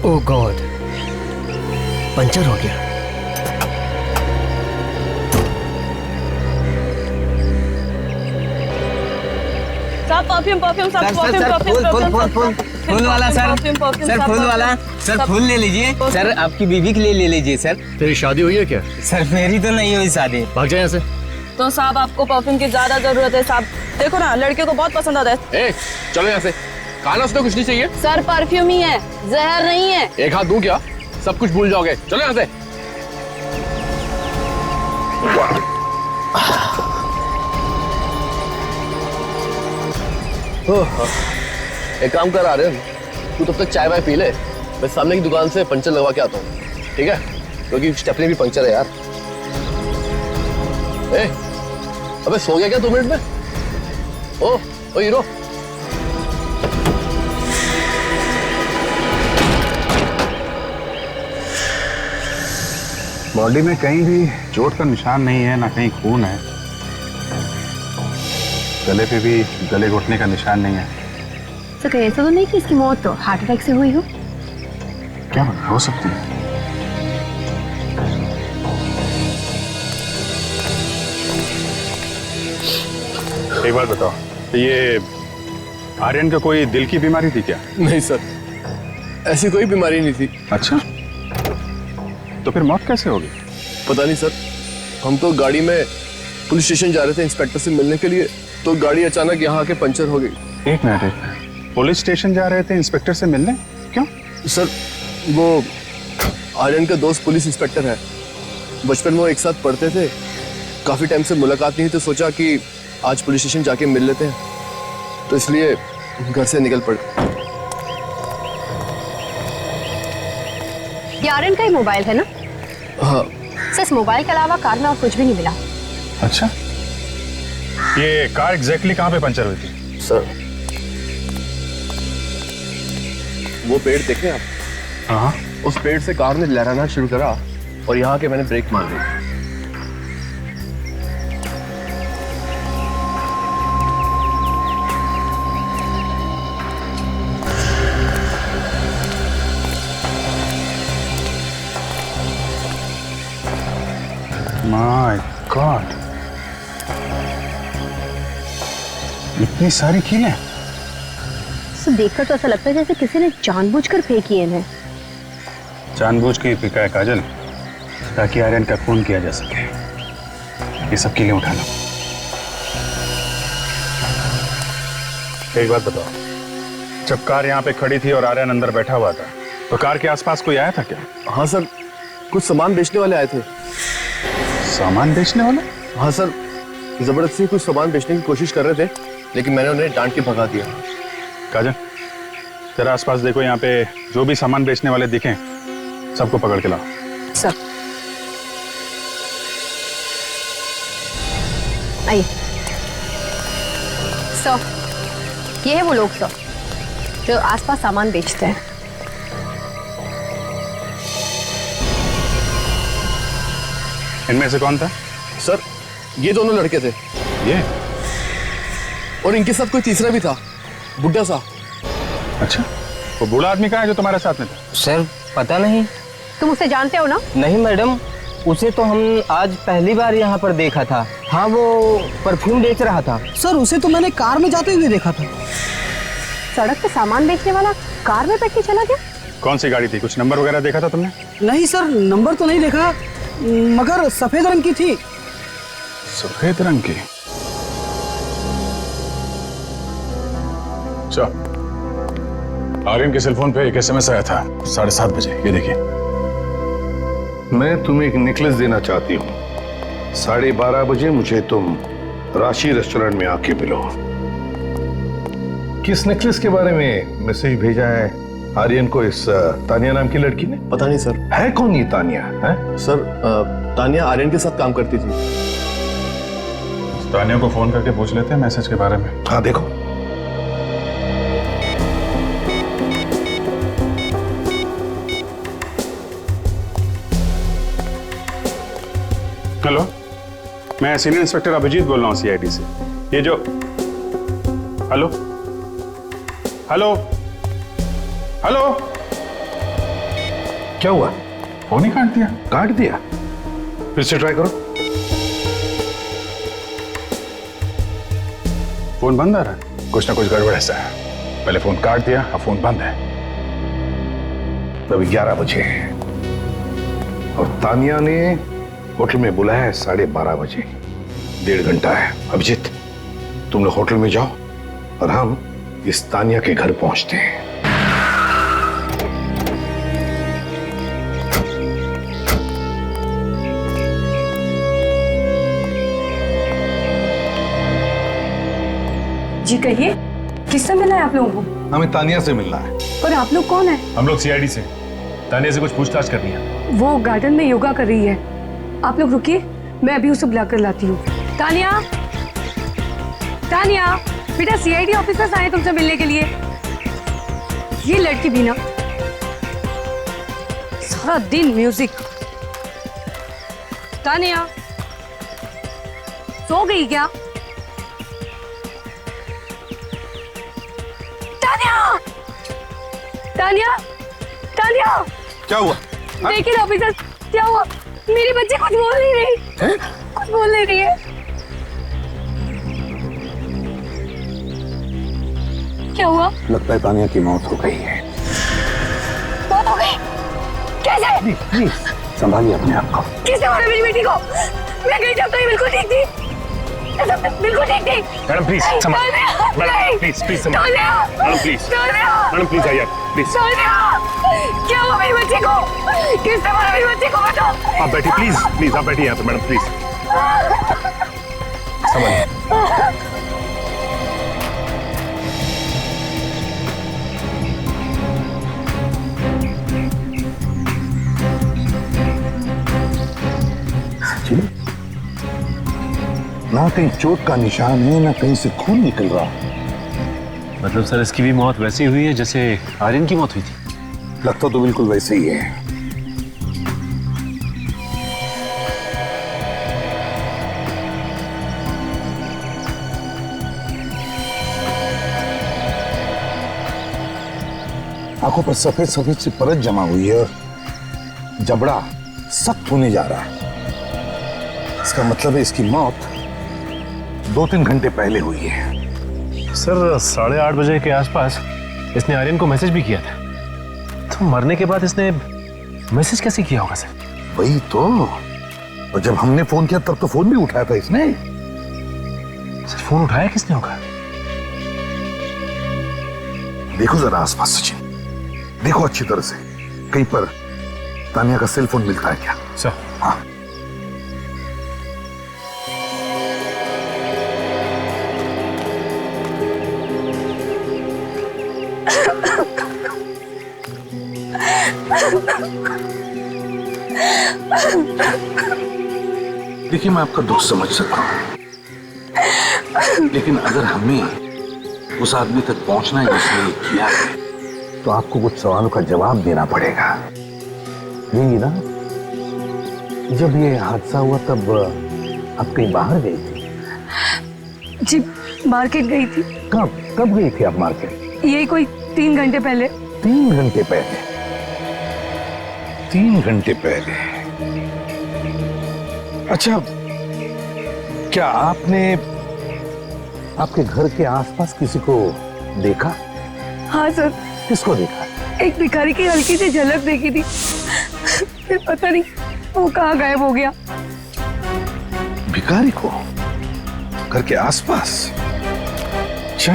ओह गॉड, पंचर हो गया। फूल वाला सर फूल वाला सर, फूल ले लीजिए सर, आपकी बीवी के लिए ले लीजिए सर। तेरी शादी हुई है क्या? सर मेरी तो नहीं हुई शादी। भाग जाए यहाँ से। तो साहब आपको परफ्यूम की ज्यादा जरूरत है साहब, देखो ना लड़के को बहुत पसंद आता है। चलो यहाँ से। खाना उसको कुछ नहीं चाहिए सर, परफ्यूम ही है, जहर नहीं है। एक हाथ दूं क्या? सब कुछ भूल जाओगे। चलो यहाँ से। एक काम कर, आ रहे तू तब तक चाय वाय पी ले, मैं सामने की दुकान से पंचर लगवा के आता हूँ, ठीक है? क्योंकि स्टेपनी भी पंचर है यार। अबे सो गया क्या 2 मिनट में? ओ हीरो, बॉडी में कहीं भी चोट का निशान नहीं है, ना कहीं खून है। गले पे भी गले घुटने का निशान नहीं है। तो कहीं ऐसा तो नहीं कि इसकी मौत तो हार्ट अटैक से हुई हो? क्या पता, हो सकती है। एक बात बताओ, ये आर्यन का कोई दिल की बीमारी थी क्या? नहीं सर, ऐसी कोई बीमारी नहीं थी। अच्छा, तो फिर मौत कैसे होगी? पता नहीं सर, हम तो गाड़ी में पुलिस स्टेशन जा रहे थे इंस्पेक्टर से मिलने के लिए, तो गाड़ी अचानक यहाँ आके पंचर हो गई। एक मिनट, पुलिस स्टेशन जा रहे थे इंस्पेक्टर से मिलने? क्यों? सर वो आर्यन का दोस्त पुलिस इंस्पेक्टर है, बचपन में वो एक साथ पढ़ते थे, काफी टाइम से मुलाकात नहीं, तो सोचा कि आज पुलिस स्टेशन जाके मिल लेते हैं, तो इसलिए घर से निकल पड़े। ये आर्यन का ही मोबाइल है ना? हाँ सर, इस मोबाइल के अलावा कार में और कुछ भी नहीं मिला। अच्छा, ये कार एग्जैक्टली कहाँ पे पंचर हुई थी? सर वो पेड़ देखे आप? हाँ, उस पेड़ से कार ने लहराना शुरू करा और यहाँ के मैंने ब्रेक मार दी। माय गॉड, इतनी सारी कीलें। तो देखकर तो ऐसा लगता है जैसे किसी ने जानबूझकर फेंकी है। जानबूझ के फेंका है काजल, ताकि आर्यन का खून किया जा सके। ये सब कीलें उठा लो। एक बात बताओ, जब कार यहाँ पे खड़ी थी और आर्यन अंदर बैठा हुआ था, तो कार के आसपास कोई आया था क्या? हाँ सर, कुछ सामान बेचने वाले आए थे। सामान बेचने वाले? हाँ सर, जबरदस्ती कुछ सामान बेचने की कोशिश कर रहे थे, लेकिन मैंने उन्हें डांट के भगा दिया। काजल, तेरा आसपास देखो, यहाँ पे जो भी सामान बेचने वाले दिखें सबको पकड़ के लाओ। सर आइए। सर, ये है वो लोग सर जो आसपास सामान बेचते हैं। इनमें से कौन था? सर ये दोनों लड़के थे। ये? और इनके साथ कोई तीसरा भी था, बुड्ढा सा। अच्छा, वो बूढ़ा आदमी कहाँ है जो तुम्हारे साथ में था? सर पता नहीं। तुम उसे जानते हो ना? नहीं मैडम, उसे तो हम आज पहली बार यहाँ पर देखा था। हाँ, वो परफ्यूम बेच रहा था। सर उसे तो मैंने कार में जाते हुए देखा था। सड़क पे सामान बेचने वाला कार में बैठ के चला गया? कौन सी गाड़ी थी? कुछ नंबर वगैरह देखा था तुमने? नहीं सर, नंबर तो नहीं देखा, मगर सफेद रंग की थी। सफेद रंग की? अच्छा, आर्यन के सेलफोन पे एक एसएमएस आया था 7:30 बजे, ये देखिए। मैं तुम्हें एक नेकलेस देना चाहती हूँ। 12:30 बजे मुझे तुम राशि रेस्टोरेंट में आके मिलो। किस नेकलेस के बारे में मैसेज भेजा है आर्यन को इस तानिया नाम की लड़की ने? पता नहीं सर। है कौन ये तानिया? है सर, तानिया आर्यन के साथ काम करती थी। तानिया को फोन करके पूछ लेते हैं मैसेज के बारे में। हाँ देखो। हेलो, मैं सीनियर इंस्पेक्टर अभिजीत बोल रहा हूँ सीआईडी से। ये जो हेलो हेलो हेलो, क्या हुआ? फोन ही काट दिया। काट दिया? फिर से ट्राई करो। फोन बंद आ रहा है, कुछ ना कुछ गड़बड़ ऐसा है। पहले फोन काट दिया, अब फोन बंद है। अभी 11 बजे है और तानिया ने होटल में बुलाया है 12:30 बजे। 1.5 घंटा है। अभिजीत, तुम लोग होटल में जाओ और हम इस तानिया के घर पहुंचते हैं। जी कहिए, किससे मिलना है आप लोगों को? हमें तानिया से मिलना है। और आप लोग कौन है? हम लोग सीआईडी से। तानिया से कुछ पूछताछ करनी है। वो गार्डन में योगा कर रही है। आप लोग रुकिए, मैं अभी उसे बुला कर लाती हूँ। तानिया, तानिया बेटा, सीआईडी ऑफिसर्स आए तुमसे मिलने के लिए। ये लड़की भी ना सारा दिन म्यूजिक। तानिया सो गई क्या? तानिया, तानिया, तानिया, क्या हुआ? देखिए ऑफिसर, क्या हुआ? मेरी बच्ची कुछ बोल नहीं रही है? कुछ बोल नहीं रही है। क्या हुआ? लगता है तानिया की मौत हो गई है। मौत हो गई? कैसे? प्लीज संभालिए अपने आप को। किसने मारा मेरी बेटी को? मैं गई जब तो ये बिल्कुल ठीक थी, बिल्कुल ठीक थी। मैडम प्लीज संभालिए। मैडम प्लीज संभालिए। मैडम प्लीज, मैडम प्लीज आइए प्लीज। क्या हुआ मेरी बच्ची को? किसने मारा मेरी बच्ची को? बताओ। आप बैठिए प्लीज, प्लीज आप बैठिए यहाँ पे। मैडम प्लीज संभालिए। ना कहीं चोट का निशान है, ना कहीं से खून निकल रहा। मतलब सर, इसकी भी मौत वैसी हुई है जैसे आर्यन की मौत हुई थी? लगता तो बिल्कुल वैसे ही है। आंखों पर सफेद सफेद सी परत जमा हुई है और जबड़ा सख्त होने जा रहा है। इसका मतलब है इसकी मौत 2-3 घंटे पहले हुई है। सर 8:30 बजे के आसपास इसने आर्यन को मैसेज भी किया था, तो मरने के बाद इसने मैसेज कैसे किया होगा सर? वही तो। और जब हमने फोन किया तब तो फोन भी उठाया था इसने। सर फोन उठाया किसने होगा? देखो जरा आसपास सचिन, देखो अच्छी तरह से, कहीं पर तानिया का सेल फोन मिलता है क्या? सर हाँ। देखिए, मैं आपका दुख समझ सकता हूं, लेकिन अगर हमें उस आदमी तक पहुंचना है जिसने किया है, तो आपको कुछ सवालों का जवाब देना पड़ेगा। यही ना, जब ये हादसा हुआ तब आप कहीं बाहर गई थी? जी मार्केट गई थी। कब गई थी आप मार्केट? यही कोई 3 घंटे पहले। 3 घंटे पहले? 3 घंटे पहले? अच्छा, क्या आपने आपके घर के आसपास किसी को देखा? हाँ सर। किसको देखा? एक भिखारी की हल्की सी झलक देखी थी, फिर पता नहीं वो कहाँ गायब हो गया। भिखारी को घर के आसपास? अच्छा,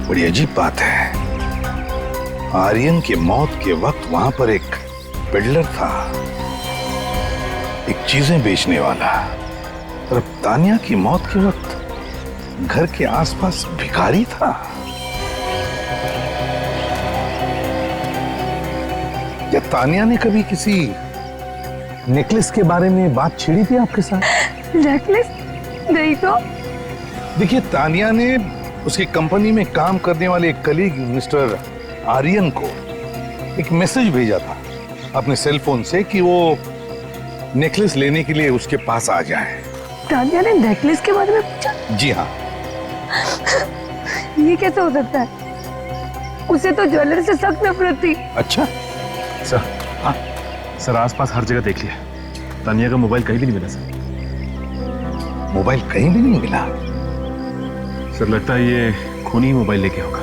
बड़ी अजीब बात है। आर्यन की मौत के वक्त वहां पर एक पेडलर था, एक चीजें बेचने वाला, और अब तानिया की मौत के वक्त घर के आसपास भिखारी था। क्या तानिया ने कभी किसी नेकलेस के बारे में बात छेड़ी थी आपके साथ? नेकलेस? नहीं तो। देखिए, तानिया ने उसकी कंपनी में काम करने वाले एक कलीग मिस्टर आर्यन को एक मैसेज भेजा था अपने सेल फोन से कि वो नेकलेस लेने के लिए उसके पास आ जाए। तानिया ने नेकलेस के बारे में पूछा? जी हाँ। ये कैसे हो सकता है? उसे तो ज्वेलरी से सख्त नफरत थी। अच्छा सर। हाँ सर, आसपास हर जगह देख लिया, तानिया का मोबाइल कहीं भी नहीं मिला सर। मोबाइल कहीं भी नहीं मिला? सर लगता है ये खूनी ही मोबाइल लेके होगा।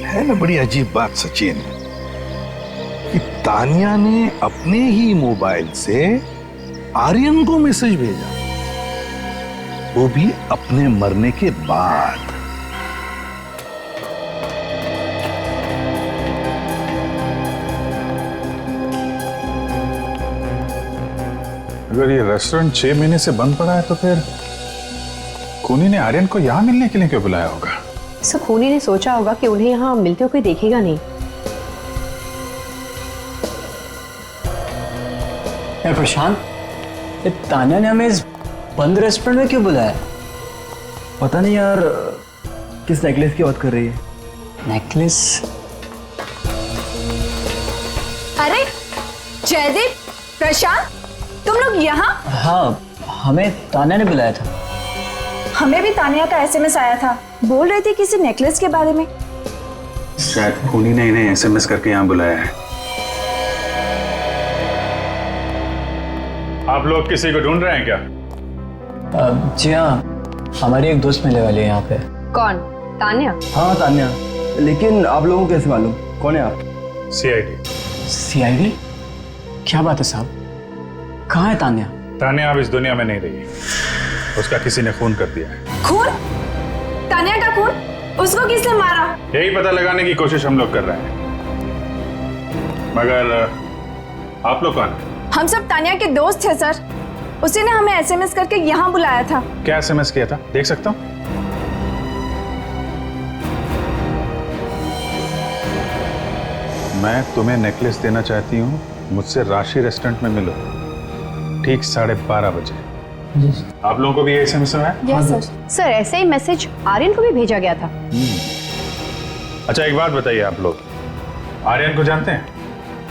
है ना बड़ी अजीब बात सचिन, कि तानिया ने अपने ही मोबाइल से आर्यन को मैसेज भेजा, वो भी अपने मरने के बाद। अगर ये रेस्टोरेंट 6 महीने से बंद पड़ा है तो फिर खूनी ने आर्यन को यहां मिलने के लिए क्यों बुलाया होगा? सर, खूनी ने सोचा होगा कि उन्हें यहाँ मिलते हुए कोई देखेगा नहीं। यार प्रशांत, ये तानिया ने हमें इस बंद रेस्टोरेंट में क्यों बुलाया? पता नहीं यार, किस नेकलेस की बात कर रही है? नेकलेस? अरे जयदीप, प्रशांत, तुम लोग यहाँ? हाँ, हमें तानिया ने बुलाया था। हमें भी तानिया का एसएमएस आया था, बोल रही थी किसी नेकलेस के बारे में। शायद खूनी ने इन्हें एसएमएस करके यहाँ बुलाया है। आप लोग किसी को ढूंढ रहे हैं क्या? जी हाँ, हमारी एक दोस्त मिलने वाली है यहाँ पे। कौन? तानिया? हाँ तानिया, लेकिन आप लोगों को कैसे मालूम? कौन है आप? सीआईडी। सीआईडी? क्या बात है साहब, कहाँ है तानिया? तानिया अब इस दुनिया में नहीं रही, उसका किसी ने खून कर दिया है। खून? तानिया का खून? उसको किसने मारा? यही पता लगाने की कोशिश हम लोग कर रहे हैं, मगर आप लोग कौन? हम सब तानिया के दोस्त थे सर, उसी ने हमें एसएमएस करके यहाँ बुलाया था। क्या एसएमएस किया था, देख सकता हूँ? मैं तुम्हें नेकलेस देना चाहती हूँ, मुझसे राशि रेस्टोरेंट में मिलो ठीक 12:30 बजे। आप लोगों को भी ये एसएमएस आया? Yes sir. सर, ऐसे ही मैसेज आर्यन को भी भेजा गया था। अच्छा, एक बात बताइए, आप लोग आर्यन को जानते हैं?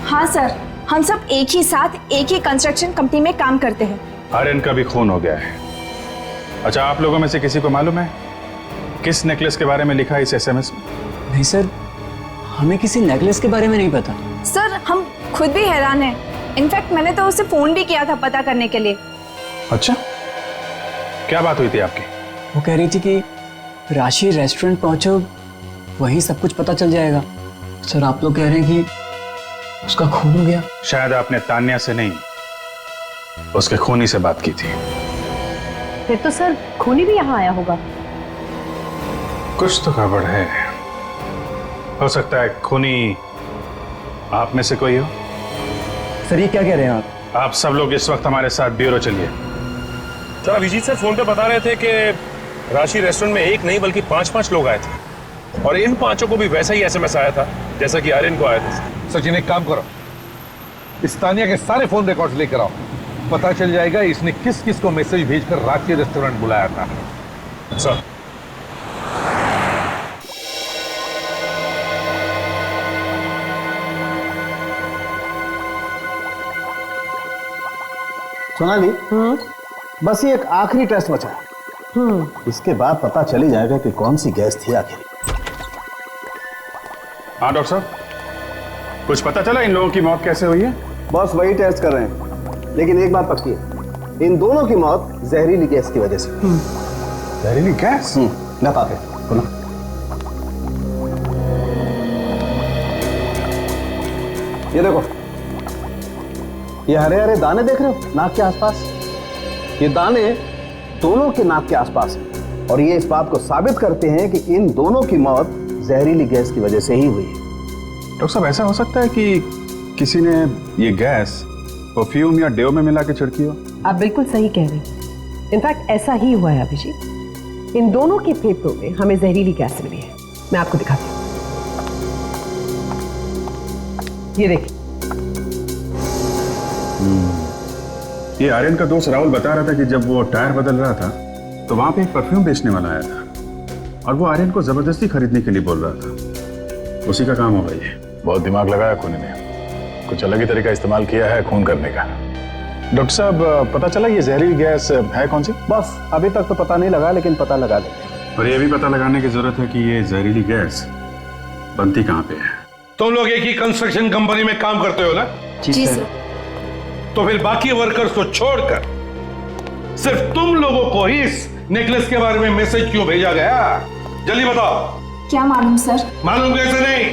हाँ सर, हम सब एक ही साथ एक ही कंस्ट्रक्शन कंपनी में काम करते हैं। आर्यन का भी खून हो गया है। अच्छा, आप लोगों में से किसी को मालूम है किस नेकलेस के बारे में लिखा है इस एसएमएस में? नहीं सर, हमें किसी नेकलेस के बारे में नहीं पता। सर, हम खुद भी हैरान हैं। इनफैक्ट मैंने तो उसे फोन भी किया था पता करने के लिए। अच्छा, क्या बात हुई थी आपकी? वो कह रही थी कि राशि रेस्टोरेंट पहुंचो, वहीं सब कुछ पता चल जाएगा। सर, आप लोग कह रहे हैं कि उसका खून हो गया? शायद आपने तान्या से नहीं, उसके खूनी से बात की थी। फिर तो सर खूनी भी यहाँ आया होगा। कुछ तो गड़बड़ है। हो सकता है खूनी आप में से कोई हो। सर, ये क्या कह रहे हैं आप? आप सब लोग इस वक्त हमारे साथ ब्यूरो चलिए। सर, अभिजीत सर फोन पे बता रहे थे कि राशि रेस्टोरेंट में एक नहीं बल्कि 5-5 लोग आए थे, और इन 5 को भी वैसा ही एसएमएस आया था जैसा कि आर्यन को आया था। सचिन, एक काम करो, इस तानिया के सारे फोन रिकॉर्ड्स लेकर आओ, पता चल जाएगा इसने किस किस को मैसेज भेजकर राशि रेस्टोरेंट बुलाया था। सर, सोनाली, बस ये एक आखिरी टेस्ट बचा है। इसके बाद पता चली जाएगा कि कौन सी गैस थी आखिर। हाँ डॉक्टर साहब, कुछ पता चला इन लोगों की मौत कैसे हुई है? बॉस वही टेस्ट कर रहे हैं, लेकिन एक बात पक्की है, इन दोनों की मौत जहरीली गैस की वजह से। जहरीली गैस? ना पापे बोलो। ये देखो, ये हरे हरे दाने देख रहे हो नाक के आसपास? ये दाने दोनों के नाक के आसपास हैं और ये इस बात को साबित करते हैं कि इन दोनों की मौत जहरीली गैस की वजह से ही हुई है। डॉक्टर साहब, ऐसा हो सकता है कि किसी ने ये गैस परफ्यूम या डेओ में मिला के छिड़की हो? आप बिल्कुल सही कह रहे हैं। इनफैक्ट ऐसा ही हुआ है अभिजीत। इन दोनों के फेफड़ों में हमें जहरीली गैस मिली है। मैं आपको दिखाती हूँ, ये देखिए। ये आर्यन का दोस्त राहुल बता रहा था कि जब वो टायर बदल रहा था तो वहां पे एक परफ्यूम बेचने वाला आया था और वो आर्यन को जबरदस्ती खरीदने के लिए बोल रहा था। उसी का काम होगा ये। बहुत दिमाग लगाया खूनी ने, कुछ अलग ही तरीका इस्तेमाल किया है खून करने का। डॉक्टर साहब, पता चला ये जहरीली गैस है कौन सी? बस अभी तक तो पता नहीं लगा, लेकिन पता लगा लेंगे। और ये भी पता लगाने की जरूरत है कि ये जहरीली गैस बनती कहाँ पे है। तुम लोग एक ही कंस्ट्रक्शन कंपनी में काम करते हो ना? जी सर। तो फिर बाकी वर्कर्स को छोड़कर सिर्फ तुम लोगों को ही इस नेकलेस के बारे में मैसेज क्यों भेजा गया? जल्दी बताओ। क्या मालूम सर? मालूम कैसे नहीं?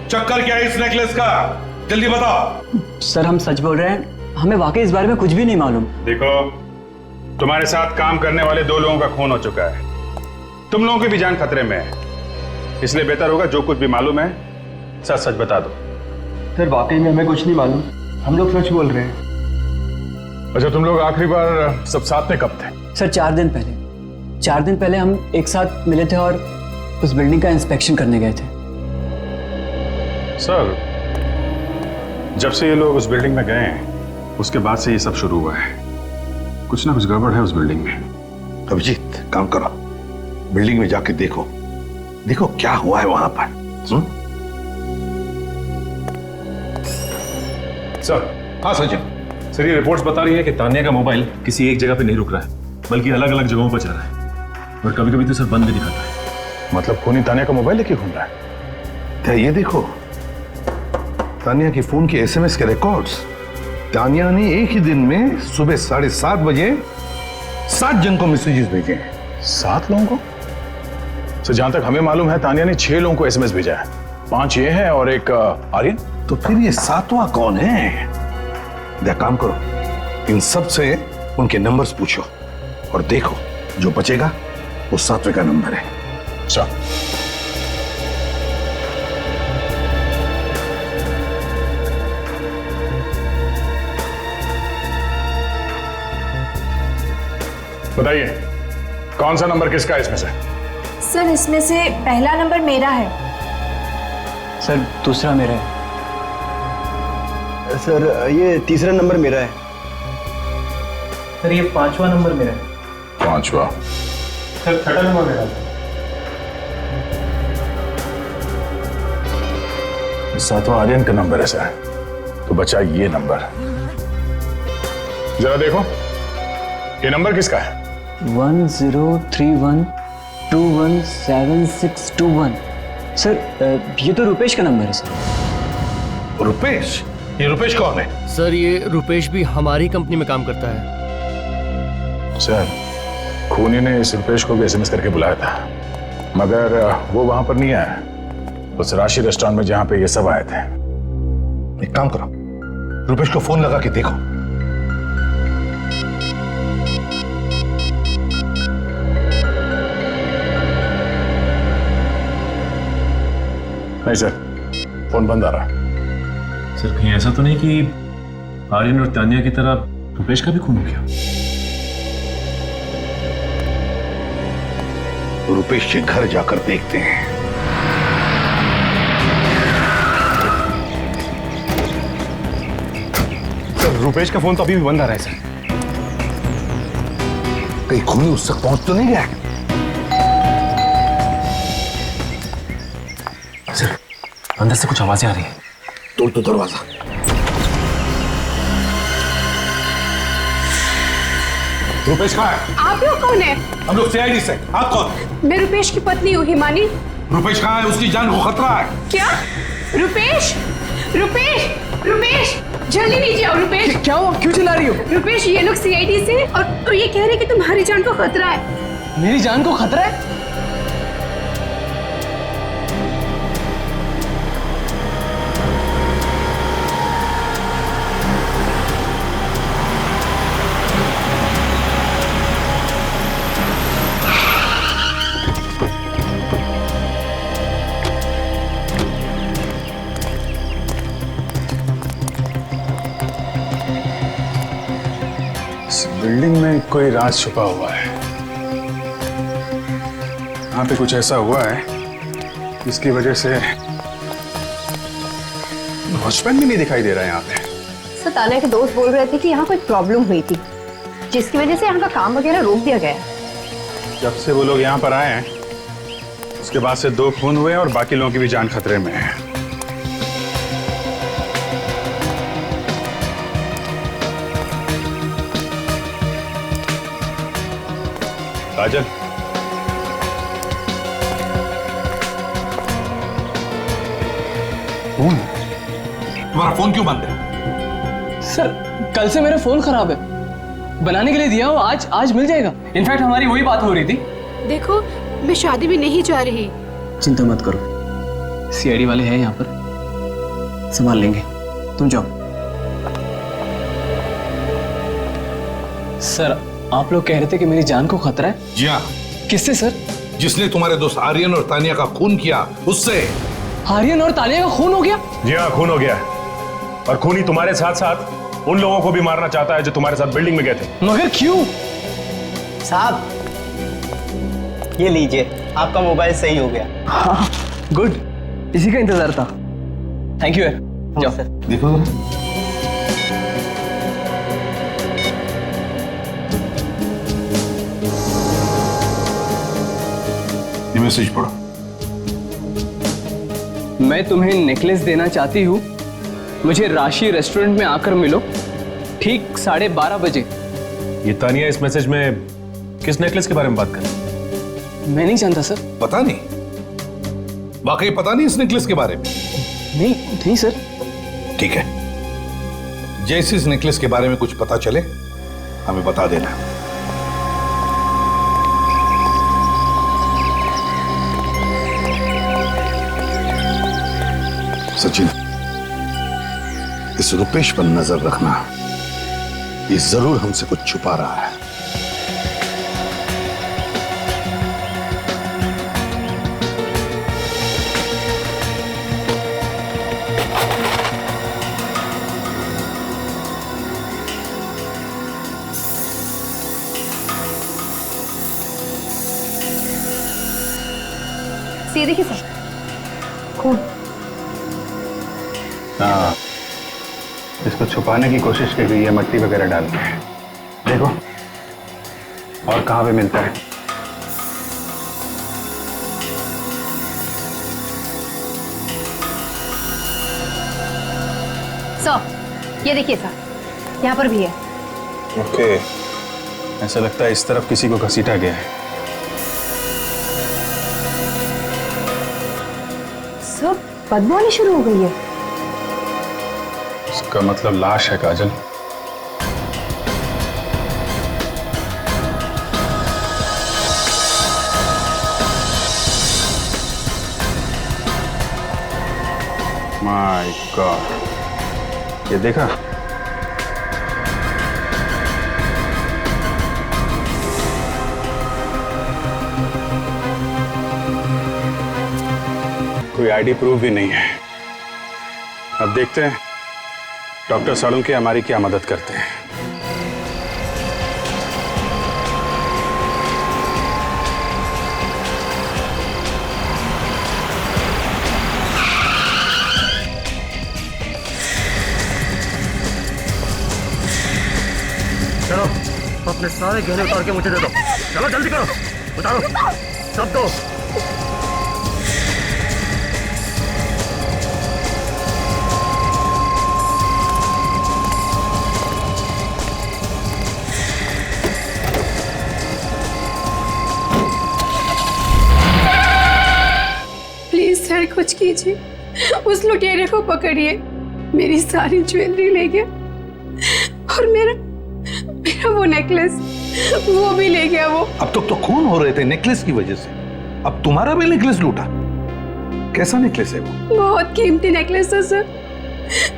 चक्कर क्या है इस नेकलेस का? जल्दी बताओ। सर हम सच बोल रहे हैं, हमें वाकई इस बारे में कुछ भी नहीं मालूम। देखो, तुम्हारे साथ काम करने वाले 2 लोगों का खून हो चुका है। तुम लोगों की भी जान खतरे में है, इसलिए बेहतर होगा जो कुछ भी मालूम है सच सच बता दो। सर वाकई में हमें कुछ नहीं मालूम, हम लोग सच बोल रहे हैं। अच्छा, तुम लोग आखिरी बार सब साथ में कब थे? सर 4 दिन पहले। 4 दिन पहले हम एक साथ मिले थे और उस बिल्डिंग का इंस्पेक्शन करने गए थे। सर, जब से ये लोग उस बिल्डिंग में गए हैं उसके बाद से ये सब शुरू हुआ है। कुछ ना कुछ गड़बड़ है उस बिल्डिंग में। अभिजीत, काम करो, बिल्डिंग में जाके देखो, देखो क्या हुआ है वहां पर। सर। हाँ सचिन। सर, ये रिपोर्ट्स बता रही है कि तानिया का मोबाइल किसी एक जगह पे नहीं रुक रहा है, बल्कि अलग अलग जगहों पर जा रहा है और कभी कभी तो सर बंद भी दिखाता है। मतलब खूनी तानिया का मोबाइल लेके घूम रहा है? क्या ये देखो, तानिया की फोन की एसएमएस के रिकॉर्ड्स। तानिया ने एक ही दिन में सुबह 7:30 बजे 7 जन को मैसेजेस भेजे हैं। 7 लोगों को? सर, जहां तक हमें मालूम है तानिया ने 6 लोगों को एसएमएस भेजा है। 5 ये है और एक आर्यन। तो फिर ये 7वां कौन है? काम करो, इन सब से उनके नंबर्स पूछो और देखो, जो बचेगा वो 7वें का नंबर है। अच्छा। बताइए, कौन सा नंबर किसका है इसमें से? सर इसमें से पहला नंबर मेरा है। सर दूसरा मेरा है। सर ये तीसरा नंबर मेरा है। सर ये 5वां नंबर मेरा है। 5वां? सर 6ठा नंबर मेरा है। 7वां आर्यन का नंबर है सर। तो बचा ये नंबर। जरा देखो, ये नंबर किसका है? 1031217621। सर ये तो रुपेश का नंबर है सर। रुपेश? ये रुपेश कौन है? सर ये रुपेश भी हमारी कंपनी में काम करता है। सर, खूनी ने इस रुपेश को भी एसएमएस करके बुलाया था, मगर वो वहां पर नहीं आया, उस राशि रेस्टोरेंट में जहां पे ये सब आए थे। एक काम करो, रुपेश को फोन लगा के देखो। नहीं सर, फोन बंद आ रहा। सर कहीं ऐसा तो नहीं कि आर्यन और तानिया की तरह रुपेश का भी खून हो गया? रुपेश के घर जाकर देखते हैं। सर रुपेश का फोन तो अभी भी बंद आ रहा है सर। कहीं खूनी उस तक पहुंच तो नहीं गया? सर अंदर से कुछ आवाजें आ रही हैं। तोड़ तो दरवाजा। रुपेश कहाँ है? आप लोग कौन है? हम लोग सीआईडी से। आप कौन? मैं रुपेश की पत्नी हूँ हिमानी। रुपेश कहाँ है? उसकी जान को खतरा है। क्या? रुपेश, रुपेश, रुपेश, जल्दी नीचे आओ रुपेश। क्या हुआ, क्यों चिल्ला रही हो? रुपेश, ये लोग सीआईडी से और ये कह रहे हैं कि तुम्हारी जान को खतरा है। मेरी जान को खतरा है? बिल्डिंग में कोई राज छुपा हुआ है। यहाँ पे कुछ ऐसा हुआ है जिसकी वजह से वॉचमैन भी नहीं दिखाई दे रहा है यहाँ पे। सर, तान्या के दोस्त बोल रहे थे कि यहाँ कोई प्रॉब्लम हुई थी जिसकी वजह से यहाँ का काम वगैरह रोक दिया गया है। जब से वो लोग यहाँ पर आए हैं उसके बाद से 2 खून हुए और बाकी लोगों की भी जान खतरे में है। काजल, तुम्हारा फोन क्यों बंद है? सर, कल से मेरा फोन खराब है, बनाने के लिए दिया हूँ, आज मिल जाएगा। इनफैक्ट हमारी वही बात हो रही थी। देखो, मैं शादी में नहीं जा रही। चिंता मत करो, सीआईडी वाले हैं यहाँ पर, संभाल लेंगे, तुम जाओ। सर, आप लोग कह रहे थे कि मेरी जान को खतरा है? जी हाँ। किससे सर? जिसने तुम्हारे दोस्त आर्यन और तानिया का खून किया उससे। आर्यन और तानिया का खून हो गया? जी हाँ, खून हो गया और खूनी तुम्हारे साथ साथ उन लोगों को भी मारना चाहता है जो तुम्हारे साथ बिल्डिंग में गए थे। मगर क्यों? साहब, ये लीजिए, आपका मोबाइल सही हो गया। हाँ, गुड, इसी का इंतजार था। थैंक यू यार, जाओ। देखो ये मैसेज पढ़ो। मैं तुम्हें नेकलेस देना चाहती हूँ, मुझे राशि रेस्टोरेंट में आकर मिलो ठीक 12:30 बजे। ये तानिया इस मैसेज में किस नेकलेस के बारे में बात कर रही है? मैं नहीं जानता सर। पता नहीं, वाकई पता नहीं इस नेकलेस के बारे में? नहीं सर। ठीक है, जैसे इस नेकलेस के बारे में कुछ पता चले हमें बता देना। सचिन, इस रुपेश पर नजर रखना, ये जरूर हमसे कुछ छुपा रहा है। ये देखिए सर, खून। हाँ, इसको छुपाने की कोशिश की गई है मट्टी वगैरह डाल के। देखो और कहाँ पे मिलता है। सर, ये देखिए सर, यहाँ पर भी है। ओके, ऐसा लगता है इस तरफ किसी को घसीटा गया है। सर, बदबू आनी शुरू हो गई है। इसका मतलब लाश है काजल। माय गॉड, ये देखा? कोई आईडी प्रूफ भी नहीं है। अब देखते हैं डॉक्टर सालुंके हमारी क्या मदद करते हैं। चलो, अपने सारे गहने उतार के मुझे दे दो। चलो जल्दी करो, उतारो सब दो। प्लीज सर, कुछ कीजिए। उस लुटेरे को पकड़िए, मेरी सारी ज्वेलरी ले गया और मेरा वो नेकलेस वो भी ले गया वो। अब तक तो खून हो रहे थे नेकलेस की वजह से, अब तुम्हारा भी नेकलेस लूटा। कैसा नेकलेस है वो? बहुत कीमती नेकलेस था सर,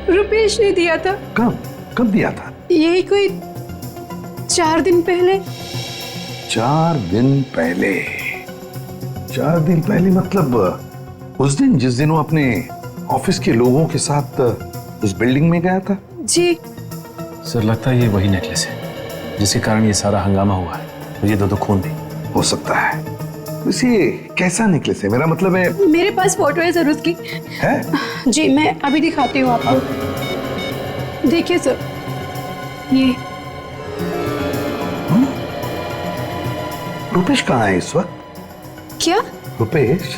रुपेश ने दिया था। कब दिया था? यही कोई 4 दिन पहले। 4 दिन पहले? 4 दिन पहले मतलब उस दिन जिस दिन वो अपने ऑफिस के लोगों के साथ उस बिल्डिंग में गया था? जी सर, लगता है ये वही नेकलेस है जिसके कारण ये सारा हंगामा हुआ है, और ये दो खून भी हो सकता है। वैसे कैसा नेकलेस है? मेरा मतलब है मेरे पास फोटो है सर उसकी। है? जी मैं अभी दिखाती हूँ आपको। देखिए सर, ये रुपेश कहाँ है इस वक्त? क्या? रुपेश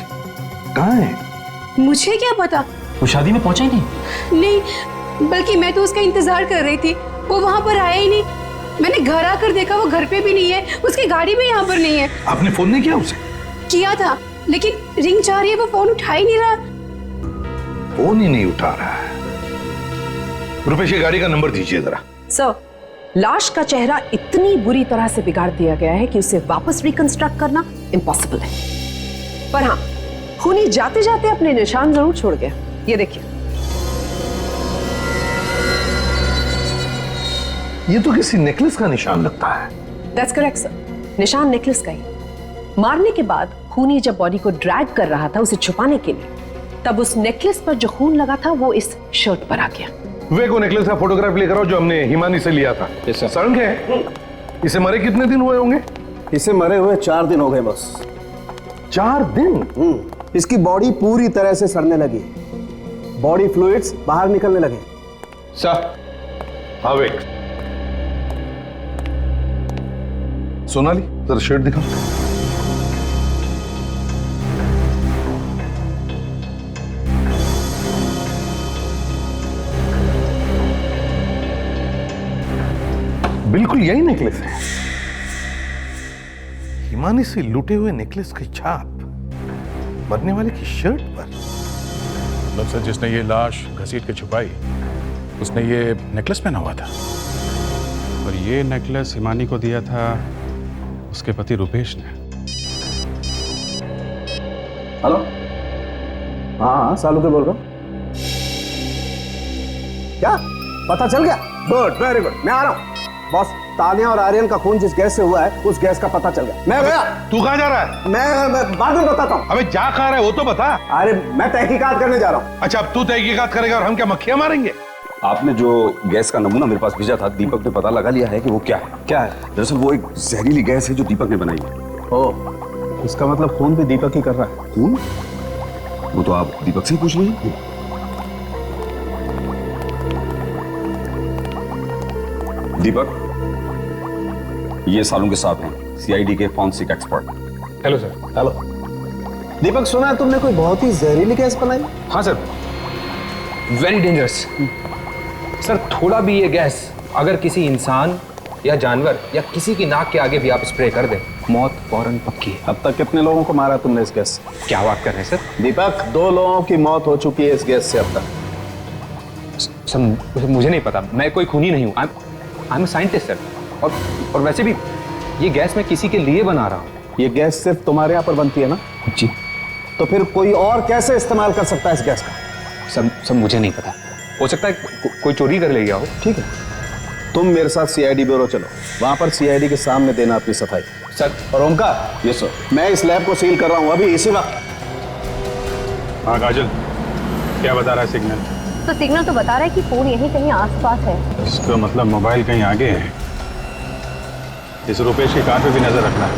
कहाँ है? मुझे क्या पता, वो शादी में पहुंचा ही नहीं। नहीं, बल्कि मैं तो उसका इंतजार कर रही थी, वो वहां पर आया ही नहीं। मैंने घर आकर देखा वो घर पे भी नहीं है, उसकी गाड़ी भी यहाँ पर नहीं है। आपने फोन नहीं किया उसे? किया था, लेकिन रिंग जा रही है, वो फोन उठा ही नहीं रहा। फोन ही नहीं उठा रहा है। रुपेश की गाड़ी का नंबर दीजिए जरा। सर, लाश का चेहरा इतनी बुरी तरह से बिगाड़ दिया गया है कि उसे वापस रिकंस्ट्रक्ट करना इम्पॉसिबल है। पर हाँ, खूनी जाते जाते अपने निशान जरूर छोड़ गया। ये देखिए, ये तो किसी नेकलेस का निशान लगता है। दैट्स करेक्ट सर, निशान नेकलेस का ही। मारने के बाद खूनी जब बॉडी को ड्रैग कर रहा था उसे छुपाने के लिए, तब उस नेकलेस पर जो खून लगा था वो इस शर्ट पर आ गया। वे को नेकलेस का फोटोग्राफ लेकर आओ जो हमने हिमानी से लिया था। सड़क है। इसे मरे कितने दिन हुए होंगे? इसे मरे हुए 4 दिन हो गए बस। 4 दिन? इसकी बॉडी पूरी तरह से सड़ने लगी, बॉडी फ्लूइड्स बाहर निकलने लगे। सर, हाँ वेक। सोनाली, जरा शर्ट दिखाओ। बिल्कुल यही नेकलेस है। हिमानी से लूटे हुए नेकलेस की छाप मरने वाले की शर्ट पर। मतलब सर, जिसने ये लाश घसीट के छुपाई उसने ये नेकलेस पहना हुआ था, और ये नेकलेस हिमानी को दिया था उसके पति रुपेश ने। हेलो, हाँ सालू के बोल रहा हूँ। क्या पता चल गया? गुड, वेरी गुड, मैं आ रहा हूँ। बॉस, तानिया और आर्यन का खून जिस गैस से हुआ है उस गैस का पता चल गया। मैं गया। तू कहाँ जा रहा है? मैं बाद में बताता हूँ। अबे जा कहाँ रहा है वो तो बता। अरे मैं तहकीकात करने जा रहा हूँ। अच्छा, अब तू तहकीकात करेगा और हम क्या मक्खियां मारेंगे? आपने जो गैस का नमूना मेरे पास भेजा था, दीपक ने पता लगा लिया है कि वो क्या है। क्या है? दरअसल वो एक जहरीली गैस है जो दीपक ने बनाई है। ओ, इसका मतलब खून भी दीपक ही कर रहा है। खून? वो तो आप दीपक से ही पूछ लीजिए। दीपक, ये सालों के साथ हैं, सीआईडी के forensic expert. Hello sir. Hello Deepak, सुना है तुमने कोई बहुत ही जहरीली गैस बनाई? हाँ सर, वेरी डेंजरस सर। थोड़ा भी ये गैस अगर किसी इंसान या जानवर या किसी की नाक के आगे भी आप स्प्रे कर दें, मौत फौरन पक्की है। अब तक कितने लोगों को मारा तुमने इस गैस से? क्या बात कर रहे हैं सर? दीपक, 2 लोगों की मौत हो चुकी है इस गैस से अब तक। सर मुझे नहीं पता, मैं कोई खूनी नहीं हूँ। I am scientist sir. और वैसे भी ये गैस मैं किसी के लिए बना रहा हूँ। ये गैस सिर्फ तुम्हारे यहाँ पर बनती है ना? जी। तो फिर कोई और कैसे इस्तेमाल कर सकता है इस गैस का? सब मुझे नहीं पता, हो सकता है कोई चोरी कर ले गया हो। ठीक है, तुम मेरे साथ सीआईडी ब्यूरो चलो, वहां पर सीआईडी के सामने देना अपनी सफाई। सर। और ओमकार, यस सर, मैं इस लैब को सील कर रहा हूँ अभी इसी वक्त। हाँ काजल, क्या बता रहा है सिग्नल? तो सिग्नल तो बता रहा है कि फोन यहीं कहीं आसपास है। इसका मतलब मोबाइल कहीं आगे है। इस रुपेश की कार पे भी नजर रखना है।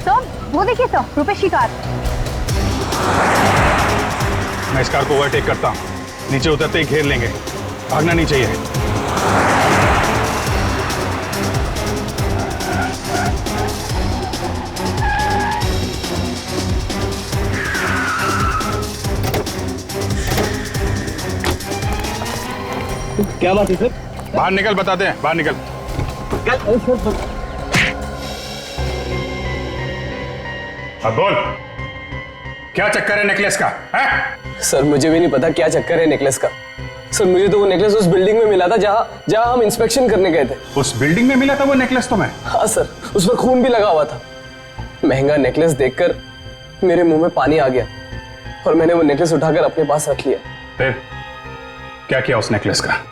तो वो देखिए सर, रुपेश की कार। मैं इस कार को ओवरटेक करता हूँ, नीचे उतरते ही घेर लेंगे, भागना नहीं चाहिए। क्या बात है सर? बाहर निकल, बताते हैं, बाहर निकल। अब बोल, क्या चक्कर है नेकलेस का? सर मुझे भी नहीं पता क्या चक्कर है नेकलेस का। सर मुझे तो वो नेकलेस उस बिल्डिंग में मिला था जहाँ हम इंस्पेक्शन करने गए थे। उस बिल्डिंग में मिला था वो नेकलेस तुम्हें? हाँ सर, उस पर खून भी लगा हुआ था। महंगा नेकलेस देखकर मेरे मुंह में पानी आ गया और मैंने वो नेकलेस उठाकर अपने पास रख लिया। फिर क्या किया उस नेकलेस का?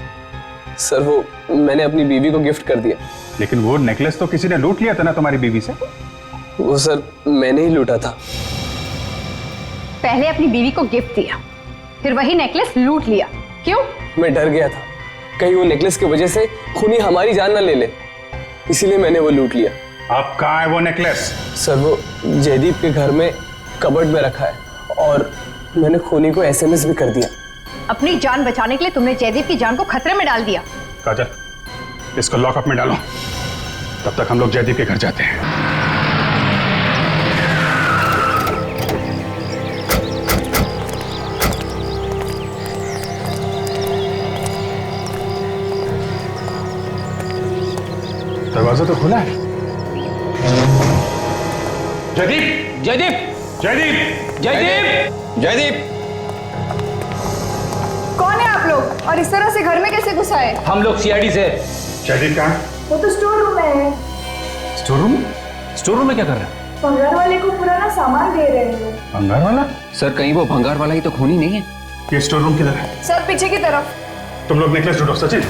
सर वो मैंने अपनी बीवी को गिफ्ट कर दिया। लेकिन वो नेकलेस तो किसी ने लूट लिया था ना तुम्हारी बीवी से? वो सर मैंने ही लूटा था। पहले अपनी बीवी को गिफ्ट दिया, फिर वही नेकलेस लूट लिया। क्यों? मैं डर गया था कहीं वो नेकलेस की वजह से खूनी हमारी जान न ले ले, इसीलिए मैंने वो लूट लिया। अब कहाँ है वो नेकलेस? सर वो जयदीप के घर में कबर्ड में रखा है और मैंने खूनी को एसएमएस भी कर दिया। अपनी जान बचाने के लिए तुमने जयदीप की जान को खतरे में डाल दिया। काजल, इसको लॉकअप में डालो, तब तक हम लोग जयदीप के घर जाते हैं। दरवाजा तो खुला है। जयदीप, जयदीप, जयदीप, जयदीप, जयदीप। कौन है आप लोग और इस तरह से घर में कैसे घुस आए? हम लोग सीआईडी से। जयदीप कहाँ? वो तो स्टोर रूम में है। Store room? स्टोर रूम में क्या कर रहा है? भंगार वाले को पुराना सामान दे रहे हैं। भंगार वाला? सर कहीं वो भंगार वाला ही तो खूनी नहीं है? ये स्टोर रूम किधर है? सर पीछे की तरफ। तुम लोग नेकलेस ढूंढो। सचिन,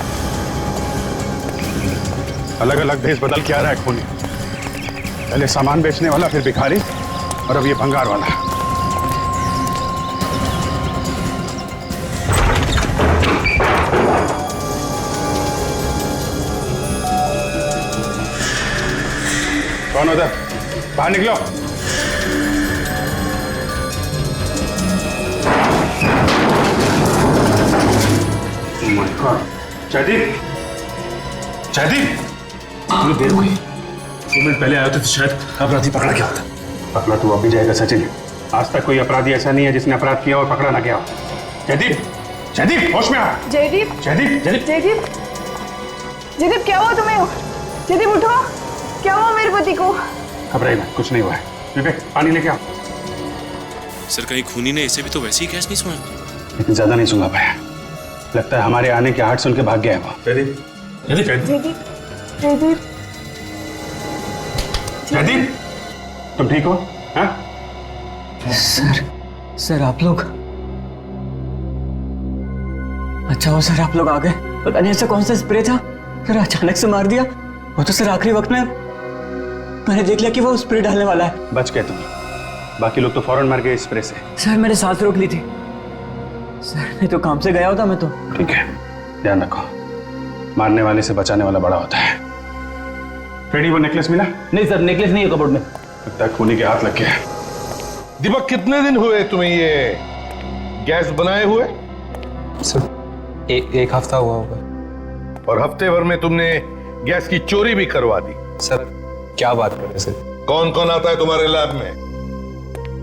अलग अलग भेष बदल के आ रहा है खूनी। पहले सामान बेचने वाला, फिर भिखारी, और अब ये भंगार वाला। कौन उधर? बाहर निकलो। Oh my God! Jaideep, Jaideep, इतनी देर हुई। 2 मिनट पहले आए होते तो शायद अपराधी पकड़ा गया होता। पकड़ा तो अब भी जाएगा सचिन। आज तक कोई अपराधी ऐसा नहीं है जिसने अपराध किया और पकड़ा ना गया हो। जयदीप, जयदीप, होश में आ। जयदीप, जयदीप, जयदीप, जयदीप, जयदीप क्या हुआ तुम्हें? जयदीप उठो, क्या हुआ मेरे पति को? घबराई मत, कुछ नहीं हुआ है। विवेक, पानी लेके आओ। सर कहीं खूनी ने इसे भी तो वैसे ही गैस नहीं सुना? लेकिन ज्यादा नहीं सुना पाया। लगता है हमारे आने के आहट सुन के भाग गया है वो। जयदीप, जयदीप, जयदीप, जयदीप, जयदीप, तुम ठीक हो? हाँ? सर आप लोग, अच्छा हो सर आप लोग आ गए। पता नहीं ऐसा कौन सा स्प्रे था, फिर अचानक से मार दिया। वो तो सर आखिरी वक्त में मैंने देख लिया कि वो स्प्रे डालने वाला है। बच गए तुम, बाकी लोग तो फौरन मर गए स्प्रे से। सर मैंने सांस रोक ली थी सर, नहीं तो काम से गया होता मैं तो। ठीक है, ध्यान रखो, मारने वाले से बचाने वाला बड़ा होता है। फ्रेडी, वो नेकलेस मिला? नहीं सर, नेकलेस नहीं है कबर्ड में। लगता है खूनी के हाथ लग गया। दीपक, कितने दिन हुए तुम्हें ये गैस बनाए हुए? सर एक हफ्ता हुआ होगा। और हफ्ते भर में तुमने गैस की चोरी भी करवा दी। सर क्या बात कर रहे हैं सर? कौन कौन आता है तुम्हारे लैब में?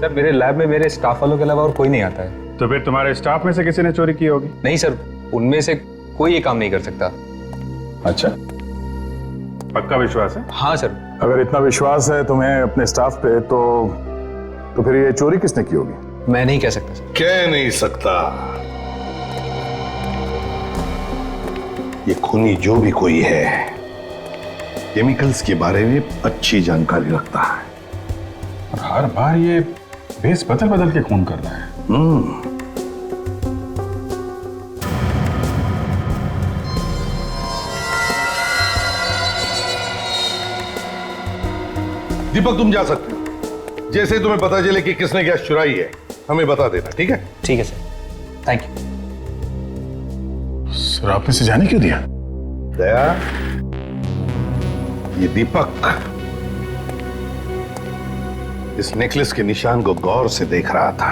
सर मेरे लैब में मेरे स्टाफ वालों के अलावा और कोई नहीं आता है। तो फिर तुम्हारे स्टाफ में से किसी ने चोरी की होगी? नहीं सर, उनमें से कोई ये काम नहीं कर सकता। अच्छा, पक्का विश्वास है? हाँ सर। अगर इतना विश्वास है तुम्हें अपने स्टाफ पे, तो फिर ये चोरी किसने की होगी? मैं नहीं कह सकता सर। कह नहीं सकता। ये खूनी जो भी कोई है, केमिकल्स के बारे में अच्छी जानकारी रखता है। और हर बार ये भेस बदल बदल के खून कर रहा है। दीपक, तुम जा सकते हो। जैसे तुम्हें पता चले कि किसने गैस चुराई है, हमें बता देना, ठीक है? ठीक है सर, थैंक यू। सर आपने इसे जाने क्यों दिया? दया, ये दीपक इस नेकलेस के निशान को गौर से देख रहा था।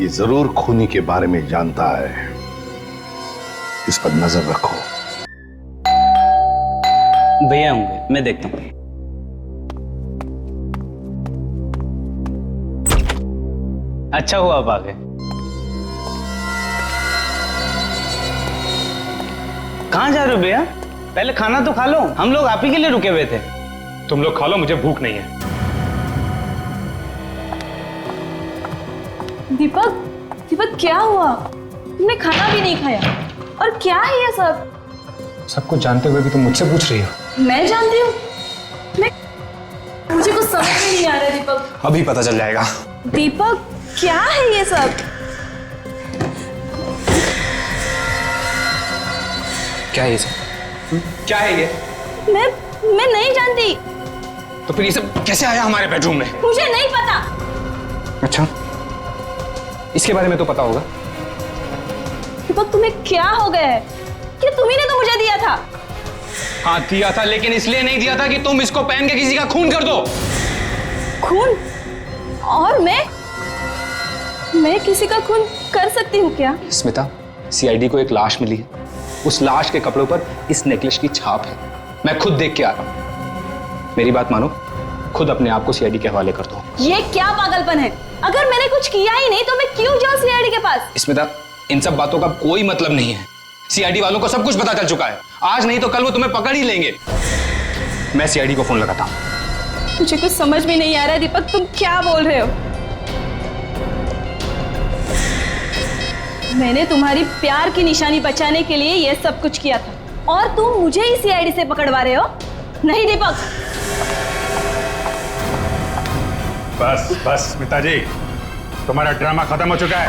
ये जरूर खूनी के बारे में जानता है, इस पर नजर रखो। भैया होंगे, मैं देखता हूँ। अच्छा हुआ आप आ गए। कहाँ जा रहे हो भैया? पहले खाना तो खा लो, हम लोग आप ही के लिए रुके हुए थे। तुम लोग खा लो, मुझे भूख नहीं है। दीपक, दीपक क्या हुआ? तुमने खाना भी नहीं खाया और क्या है ये सब? सब कुछ जानते हुए भी तुम मुझसे पूछ रही हो? मैं जानती हूँ। मुझे कुछ समझ में नहीं आ रहा दीपक। अभी पता चल जाएगा। दीपक क्या है ये सब? क्या है ये सब? क्या है ये? मैं नहीं जानती। तो फिर ये सब कैसे आया हमारे बेडरूम में? मुझे नहीं पता। अच्छा, इसके बारे में तो पता होगा। दीपक तुम्हें क्या हो गया है? कि तुम्ही ने तो मुझे दिया था। हाँ दिया था, लेकिन इसलिए नहीं दिया था कि तुम इसको पहन के किसी का खून कर दो। खून? और मैं किसी का खून कर सकती हूँ क्या? स्मिता, सीआईडी को एक लाश मिली है। उस लाश के कपड़ों पर इस नेकलेस की छाप है। मैं खुद देख के आ रहा हूं। मेरी बात मानो, खुद अपने आप को सीआईडी के हवाले कर दो। ये क्या पागलपन है? अगर मैंने कुछ किया ही नहीं तो मैं क्यों जाऊं सीआईडी के पास? स्मिता, इन सब बातों का कोई मतलब नहीं है। सीआईडी वालों को सब कुछ पता चल चुका है। आज नहीं तो कल वो तुम्हें पकड़ ही लेंगे। मैं सीआईडी को फोन लगाता हूं। मुझे कुछ समझ में नहीं आ रहा है दीपक, तुम क्या बोल रहे हो? मैंने तुम्हारी प्यार की निशानी बचाने के लिए ये सब कुछ किया था और तुम मुझे ही सीआईडी से पकड़वा रहे हो? नहीं दीपक। बस बस स्मिता जी, तुम्हारा ड्रामा खत्म हो चुका है।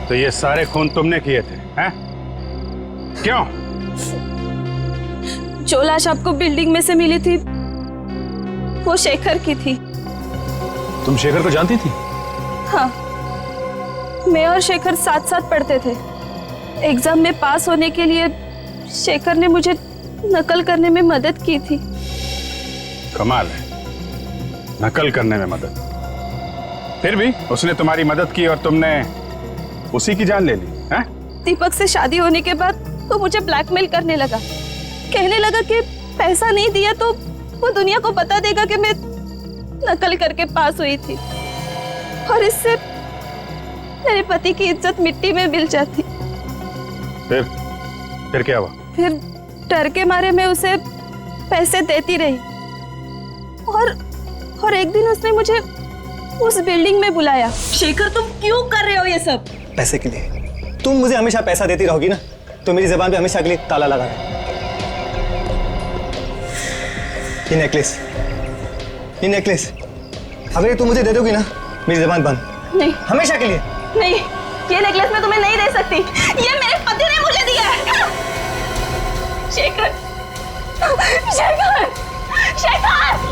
तो ये सारे खून तुमने किए थे, हैं? क्यों? जो लाश आपको बिल्डिंग में से मिली थी वो शेखर की थी। तुम शेखर को जानती थी? हाँ, मैं और शेखर साथ साथ पढ़ते थे। एग्जाम में पास होने के लिए शेखर ने मुझे नकल करने में मदद की थी। कमाल है, नकल करने में मदद। फिर भी उसने तुम्हारी मदद की और तुमने उसी की जान ले ली, हैं? दीपक से शादी होने के बाद वो मुझे ब्लैकमेल करने लगा। कहने लगा कि पैसा नहीं दिया तो वो दुनिया को बता देगा कि मैं नकल करके पास हुई थी और इससे मेरे पति की इज्जत मिट्टी में मिल जाती। फिर क्या हुआ? फिर डर के मारे मैं उसे पैसे देती रही और एक दिन उसने मुझे उस बिल्डिंग में बुलाया। शेखर तुम क्यों कर रहे हो ये सब? पैसे के लिए? तुम मुझे हमेशा पैसा देती रहोगी ना, तो मेरी जबान पे हमेशा के लिए ताला लगा है। ये नेकलेस अगर ये तुम मुझे दे दोगी ना, मेरी जबान बंद। नहीं, हमेशा के लिए नहीं। ये नेकलेस मैं तुम्हें नहीं दे सकती। ये मेरे पति ने मुझे दिया है। शेखर, शेखर, शेखर!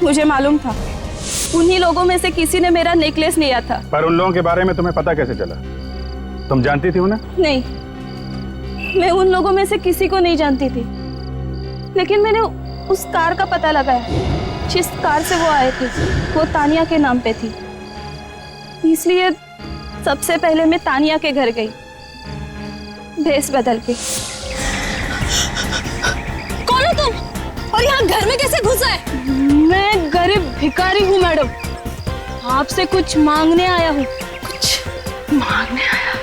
मुझे मालूम था उन्हीं लोगों में से किसी ने मेरा नेकलेस लिया था। पर उन लोगों के बारे में तुम्हें पता कैसे चला? तुम जानती थी उन्हें? नहीं, मैं उन लोगों में से किसी को नहीं जानती थी, लेकिन मैंने उस कार का पता लगाया। जिस कार से वो आए थे वो तानिया के नाम पे थी, इसलिए सबसे पहले मैं तानिया के घर गई भेस बदल के। कौन हो तुम और यहाँ घर में कैसे घुसा है? मैं गरीब भिखारी हूँ मैडम, आपसे कुछ मांगने आया हूँ। कुछ मांगने आया?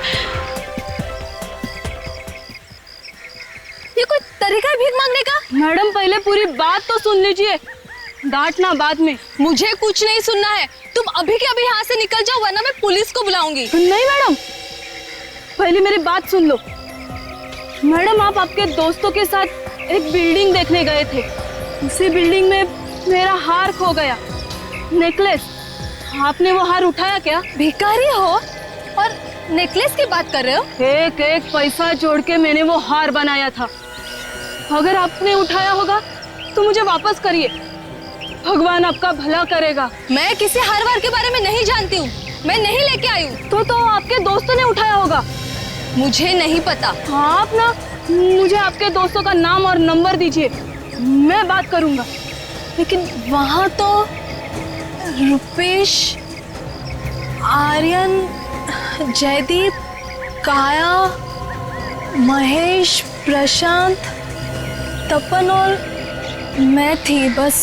ये कोई तरीका है भीख मांगने का? मैडम पहले पूरी बात तो सुन लीजिए, डांटना बाद में। मुझे कुछ नहीं सुनना है, तुम अभी के अभी यहाँ से निकल जाओ वरना मैं पुलिस को बुलाऊंगी। नहीं मैडम, पहले मेरी बात सुन लो। मैडम आप आपके दोस्तों के साथ एक बिल्डिंग देखने गए थे, उसी बिल्डिंग में मेरा हार खो गया, नेकलेस। आपने वो हार उठाया क्या? भिखारी हो और नेकलेस की बात कर रहे हो? एक एक पैसा जोड़ के मैंने वो हार बनाया था। अगर आपने उठाया होगा तो मुझे वापस करिए, भगवान आपका भला करेगा। मैं किसी हार वार के बारे में नहीं जानती हूँ। मैं नहीं लेके आई हूँ। तो आपके दोस्तों ने उठाया होगा। मुझे नहीं पता। हाँ, आप ना मुझे आपके दोस्तों का नाम और नंबर दीजिए, मैं बात करूंगा। लेकिन वहां तो रुपेश, आर्यन, जयदीप, काया, महेश, प्रशांत, तपन और मैं थी बस।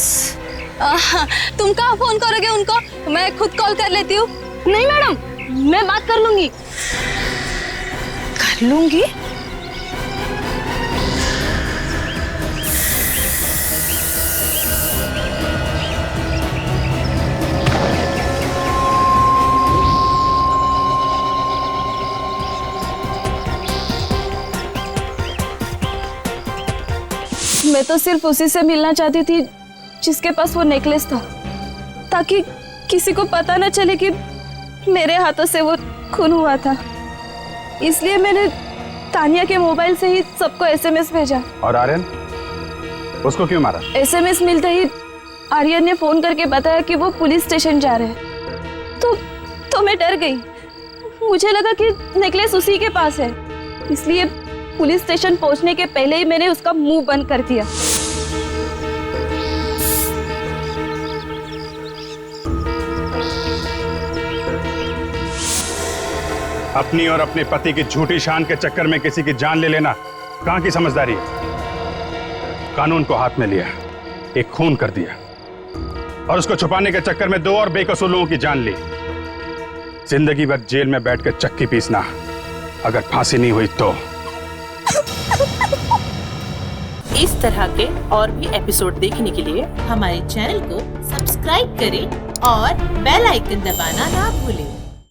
तुम कहाँ फोन करोगे उनको? मैं खुद कॉल कर लेती हूँ। नहीं मैडम, मैं बात कर लूंगी। कर लूंगी? मैं तो सिर्फ उसी से मिलना चाहती थी जिसके पास वो नेकलेस था, ताकि किसी को पता न चले कि मेरे हाथों से वो खून हुआ था। इसलिए मैंने तानिया के मोबाइल से ही सबको एसएमएस भेजा। और आर्यन, उसको क्यों मारा? एसएमएस मिलते ही आर्यन ने फोन करके बताया कि वो पुलिस स्टेशन जा रहे हैं। तो मैं डर गई। मुझे लगा कि नेकलेस उसी के पास है, इसलिए पुलिस स्टेशन पहुंचने के पहले ही मैंने उसका मुंह बंद कर दिया। अपनी और अपने पति की झूठी शान के चक्कर में किसी की जान ले लेना कहां की समझदारी है? कानून को हाथ में लिया, एक खून कर दिया और उसको छुपाने के चक्कर में 2 और बेकसूर लोगों की जान ली। जिंदगी भर जेल में बैठकर चक्की पीसना, अगर फांसी नहीं हुई तो। इस तरह के और भी एपिसोड देखने के लिए हमारे चैनल को सब्सक्राइब करें और बेल आइकन दबाना ना भूलें।